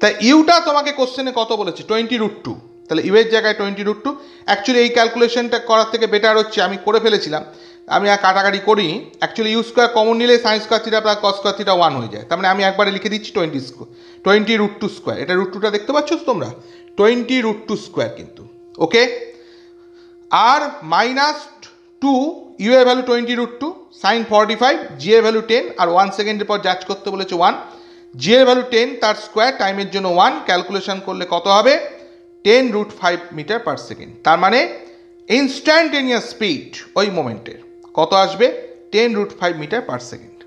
তাই Yuta তোমাকে কোশ্চেনে কত বলেছে? 20√2। তাহলে ইউ এর জায়গায় 20√2। অ্যাকচুয়ালি এই ক্যালকুলেশনটা করার থেকে বেটার হচ্ছে, আমি করে ফেলেছিলাম, আমি আর কাটাকাটি করিনি। অ্যাকচুয়ালি ইউ স্কোয়ার কমন নিলে sign square theta plus cos square theta 1 হয়ে যায়। তার মানে আমি একবারে লিখে দিচ্ছি 20√2 স্কোয়ার। এটা √2টা দেখতে পাচ্ছ তোমরা? 20√2 স্কোয়ার কিন্তু, ওকে। আর মাইনাস 2, ইউ এর ভ্যালু 20√2, সাইন 45, জি এর ভ্যালু 10, আর 1 সেকেন্ডের পর জাজ করতে বলেছে 1, জি এর ভ্যালু 10, তার স্কোয়ার, টাইমের জন্য 1, ক্যালকুলেশন করলে কত হবে? 10√5 মিটার পার সেকেন্ড। তার মানে ইনস্ট্যান্টেনিয়াস স্পিড ওই মোমেন্টের কত আসবে? 10√5 মিটার পার সেকেন্ড।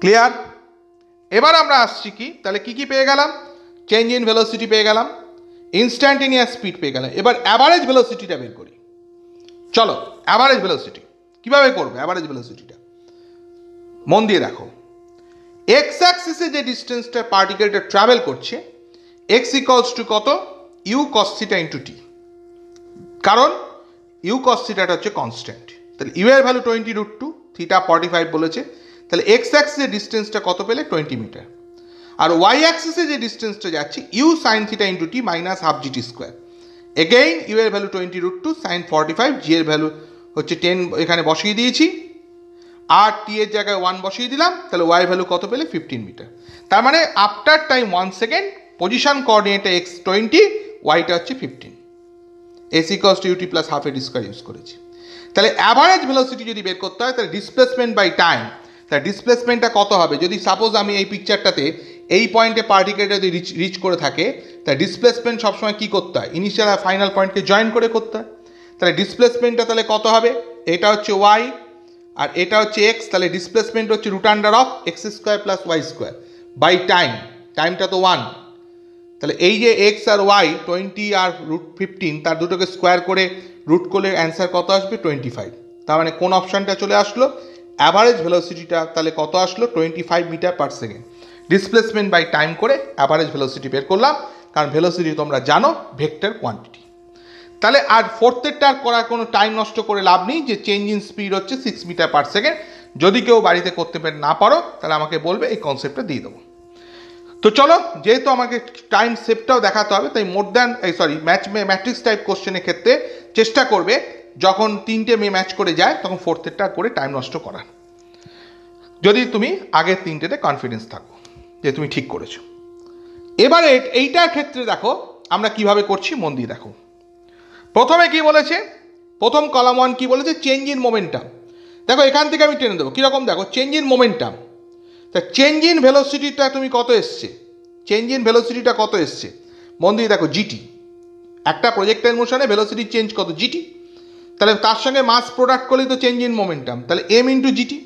ক্লিয়ার? এবার আমরা আসছি কি, তাহলে কি কি পেয়ে গেলাম? চেঞ্জ ইন ভেলোসিটি পেয়ে গেলাম, ইনস্ট্যান্টেনিয়াস স্পিড পেয়ে গেলাম। এবার অ্যাভারেজ ভেলোসিটিটা বের করি। চলো, অ্যাভারেজ ভেলোসিটি কিভাবে করবে? অ্যাভারেজ ভেলোসিটিটা মন দিয়ে দেখো, এক্স অ্যাক্সিসে যে ডিস্টেন্সটা পার্টিকেলটা ট্রাভেল করছে, এক্স ইকুয়ালস টু কত? ইউ কস থিটা ইন্টু টি। কারণ ইউ কস থিটাটা হচ্ছে কনস্ট্যান্ট। তাহলে ইউ এর ভ্যালু 20√2, থিটা 45 বলেছে, তাহলে এক্স অ্যাক্সিসের ডিস্টেন্সটা কত পেলে? 20 মিটার। আর ওয়াই অ্যাক্সিসে যে ডিস্টেন্সটা যাচ্ছে U sine theta into T minus half G T square. Again U এর ভ্যালু 20√2, সাইন 45, জি এর ভ্যালু হচ্ছে 10 এখানে বসিয়ে দিয়েছি, আর টি এর জায়গায় 1 বসিয়ে দিলাম, তাহলে ওয়াই ভ্যালু কত পেলে? 15 মিটার। তার মানে আফটার টাইম 1 সেকেন্ড পজিশন কোঅর্ডিনেটে এক্স 20, ওয়াইটা হচ্ছে 15, s equals to ut plus half a d square use করেছি। তাহলে অ্যাভারেজ ভেলোসিটি যদি বের করতে হয় তাহলে ডিসপ্লেসমেন্ট বাই টাইম, তাহলে ডিসপ্লেসমেন্টটা কত হবে? যদি সাপোজ আমি এই পিকচারটাতে এই পয়েন্টে পার্টিকেলটা যদি রিচ করে থাকে, তাহলে ডিসপ্লেসমেন্ট সবসময় কী করতে হয়? ইনিশিয়াল আর ফাইনাল পয়েন্টকে জয়েন করে করতে হয়। তাহলে ডিসপ্লেসমেন্টটা তাহলে কত হবে? এটা হচ্ছে ওয়াই আর এটা হচ্ছে এক্স, তাহলে ডিসপ্লেসমেন্ট হচ্ছে root under of x square plus Y square by time, টাইমটা তো 1। তাহলে এই যে এক্স আর ওয়াই 20 আর √15, তার দুটোকে স্কোয়ার করে রুট করলে অ্যান্সার কত আসবে? 25। তার মানে কোন অপশানটা চলে আসলো? অ্যাভারেজ ভেলোসিটিটা তাহলে কত আসলো? 25 metre per second. Displacement by time করে অ্যাভারেজ ভেলোসিটি বের করলাম, কারণ ভেলোসিটি তোমরা জানো ভেক্টর কোয়ান্টিটি। তাহলে আর ফোর্থেরটা করার কোনো টাইম নষ্ট করে লাভ নেই, যে চেঞ্জ ইন স্পিড হচ্ছে 6 মিটার পার সেকেন্ড। যদি কেউ বাড়িতে করতে না পারো তাহলে আমাকে বলবে, এই কনসেপ্টটা দিয়ে দেবো। তো চলো, যেহেতু আমাকে টাইম সেভটাও দেখাতে হবে, তাই ম্যাট্রিক্স টাইপ কোশ্চেনের ক্ষেত্রে চেষ্টা করবে যখন 3টে ম্যাচ করে যায় তখন ফোর্থেরটা করে টাইম নষ্ট করার, যদি তুমি আগের 3টেতে কনফিডেন্স থাকো যে তুমি ঠিক করেছো। এবারে এইটার ক্ষেত্রে দেখো আমরা কিভাবে করছি, মন দিয়ে দেখো। প্রথমে কি বলেছে? প্রথম কলাম 1 কি বলেছে? Change in momentum. দেখো এখান থেকে আমি টেনে দেবো কীরকম, দেখো চেঞ্জ ইন মোমেন্টাম। তা চেঞ্জ ইন ভেলোসিটিটা তুমি কত এসছে? চেঞ্জ ইন ভেলোসিটিটা কত এসছে? মন দিয়ে দেখো, জিটি। একটা প্রজেক্টাইল মোশনে ভেলোসিটি চেঞ্জ কত? জিটি। তাহলে তার সঙ্গে মাস প্রোডাক্ট করলেই তো চেঞ্জ ইন মোমেন্টাম, তাহলে এম ইন্টু জিটি।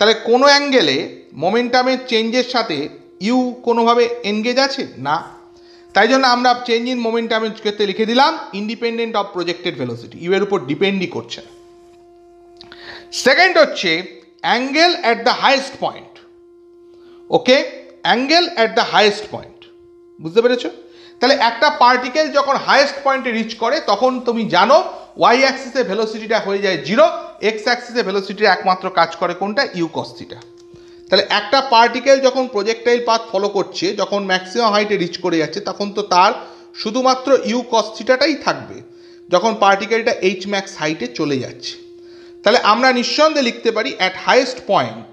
তাহলে কোনো অ্যাঙ্গেলে মোমেন্টামের চেঞ্জের সাথে ইউ কোনোভাবে এনগেজ আছে না, তাই জন্য আমরা চেঞ্জ ইন মোমেন্টামের ক্ষেত্রে লিখে দিলাম independent of projected velocity, U এর উপর ডিপেন্ডই করছে না। সেকেন্ড হচ্ছে angle at the highest point. Okay, angle at the highest point, বুঝতে পেরেছো? তাহলে একটা পার্টিকেল যখন হাইয়েস্ট পয়েন্টে রিচ করে তখন তুমি জানো ওয়াই অ্যাক্সিসে ভেলোসিটিটা হয়ে যায় 0, এক্স অ্যাক্সিসে ভেলোসিটির একমাত্র কাজ করে কোনটা? U cos theta. তাহলে একটা পার্টিকেল যখন প্রজেক্টাইল পাথ ফলো করছে, যখন ম্যাক্সিমাম হাইটে রিচ করে যাচ্ছে, তখন তো তার শুধুমাত্র ইউ কস থিটাটাই থাকবে যখন পার্টিকেলটা এইচ ম্যাক্স হাইটে চলে যাচ্ছে। তাহলে আমরা নিঃসন্দেহে লিখতে পারি অ্যাট হাইয়েস্ট পয়েন্ট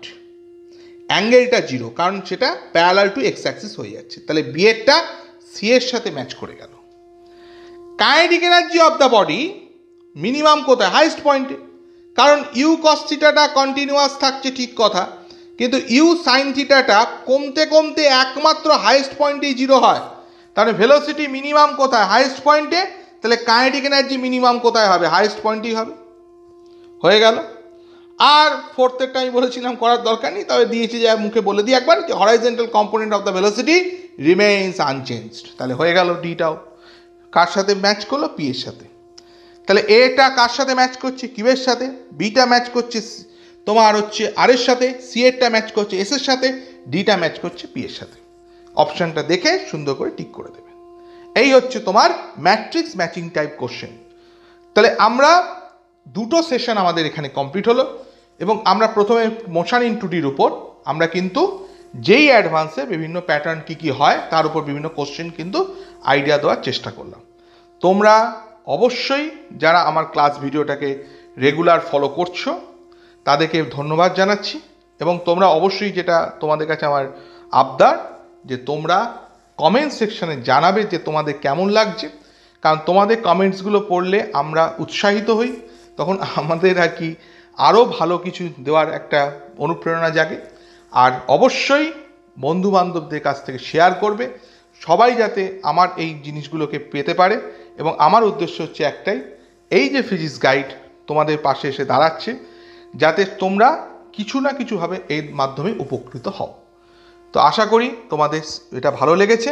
অ্যাঙ্গেলটা 0, কারণ সেটা প্যারালাল টু এক্স অ্যাক্সিস হয়ে যাচ্ছে। তাহলে বি এরটা সি এর সাথে ম্যাচ করে গেল। Kinetic energy of the body minimum কোথায়? হাইয়েস্ট পয়েন্টে, কারণ ইউ কস থিটাটা কন্টিনিউয়াস থাকছে ঠিক কথা, কিন্তু ইউ সাইন থিটাটা কমতে কমতে একমাত্র হাইয়েস্ট পয়েন্টেই 0 হয়। তাহলে ভেলোসিটি মিনিমাম কোথায়? হাইয়েস্ট পয়েন্টে। তাহলে কাইনেটিক এনার্জি মিনিমাম কোথায় হবে? হাইয়েস্ট পয়েন্টেই হবে। হয়ে গেল। আর ফোর্থেরটা আমি বলেছিলাম করার দরকার নেই, তবে দিয়েছি যা মুখে বলে দিই একবার, যে horizontal component of the velocity remains unchanged. তাহলে হয়ে গেল ডিটাও। কার সাথে ম্যাচ করলো? পি এর সাথে। তাহলে এটা কার সাথে ম্যাচ করছে? কিউ এর সাথে। বিটা ম্যাচ করছে তোমার হচ্ছে আর এর সাথে, সি এরটা ম্যাচ করছে এস এর সাথে, ডিটা ম্যাচ করছে পি এর সাথে। অপশানটা দেখে সুন্দর করে টিক করে দেবে। এই হচ্ছে তোমার ম্যাট্রিক্স ম্যাচিং টাইপ কোশ্চেন। তাহলে আমরা দুটো সেশন আমাদের এখানে কমপ্লিট হলো, এবং আমরা প্রথমে মোশন ইন 2Dর উপর আমরা কিন্তু যেই অ্যাডভান্সে বিভিন্ন প্যাটার্ন কী কী হয় তার উপর বিভিন্ন কোশ্চেন কিন্তু আইডিয়া দেওয়ার চেষ্টা করলাম। তোমরা অবশ্যই যারা আমার ক্লাস ভিডিওটাকে রেগুলার ফলো করছো তাদেরকে ধন্যবাদ জানাচ্ছি, এবং তোমরা অবশ্যই, যেটা তোমাদের কাছে আমার আবদার, যে তোমরা কমেন্ট সেকশনে জানাবে যে তোমাদের কেমন লাগছে, কারণ তোমাদের কমেন্টসগুলো পড়লে আমরা উৎসাহিত হই, তখন আমাদের আর কি আরও ভালো কিছু দেওয়ার একটা অনুপ্রেরণা জাগে। আর অবশ্যই বন্ধুবান্ধবদের কাছ থেকে শেয়ার করবে, সবাই যাতে আমার এই জিনিসগুলোকে পেতে পারে। এবং আমার উদ্দেশ্য হচ্ছে একটাই, এই যে ফিজিক্স গাইড তোমাদের পাশে এসে দাঁড়াচ্ছে, যাতে তোমরা কিছু না কিছুভাবে এর মাধ্যমে উপকৃত হও। তো আশা করি তোমাদের এটা ভালো লেগেছে।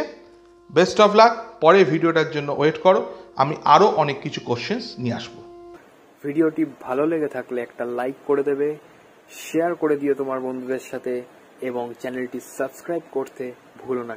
Best of luck. পরে ভিডিওটার জন্য ওয়েট করো, আমি আরও অনেক কিছু কোশ্চেন্স নিয়ে আসবো। ভিডিওটি ভালো লেগে থাকলে একটা লাইক করে দেবে, শেয়ার করে দিও তোমার বন্ধুদের সাথে, এবং চ্যানেলটি সাবস্ক্রাইব করতে ভুলো না।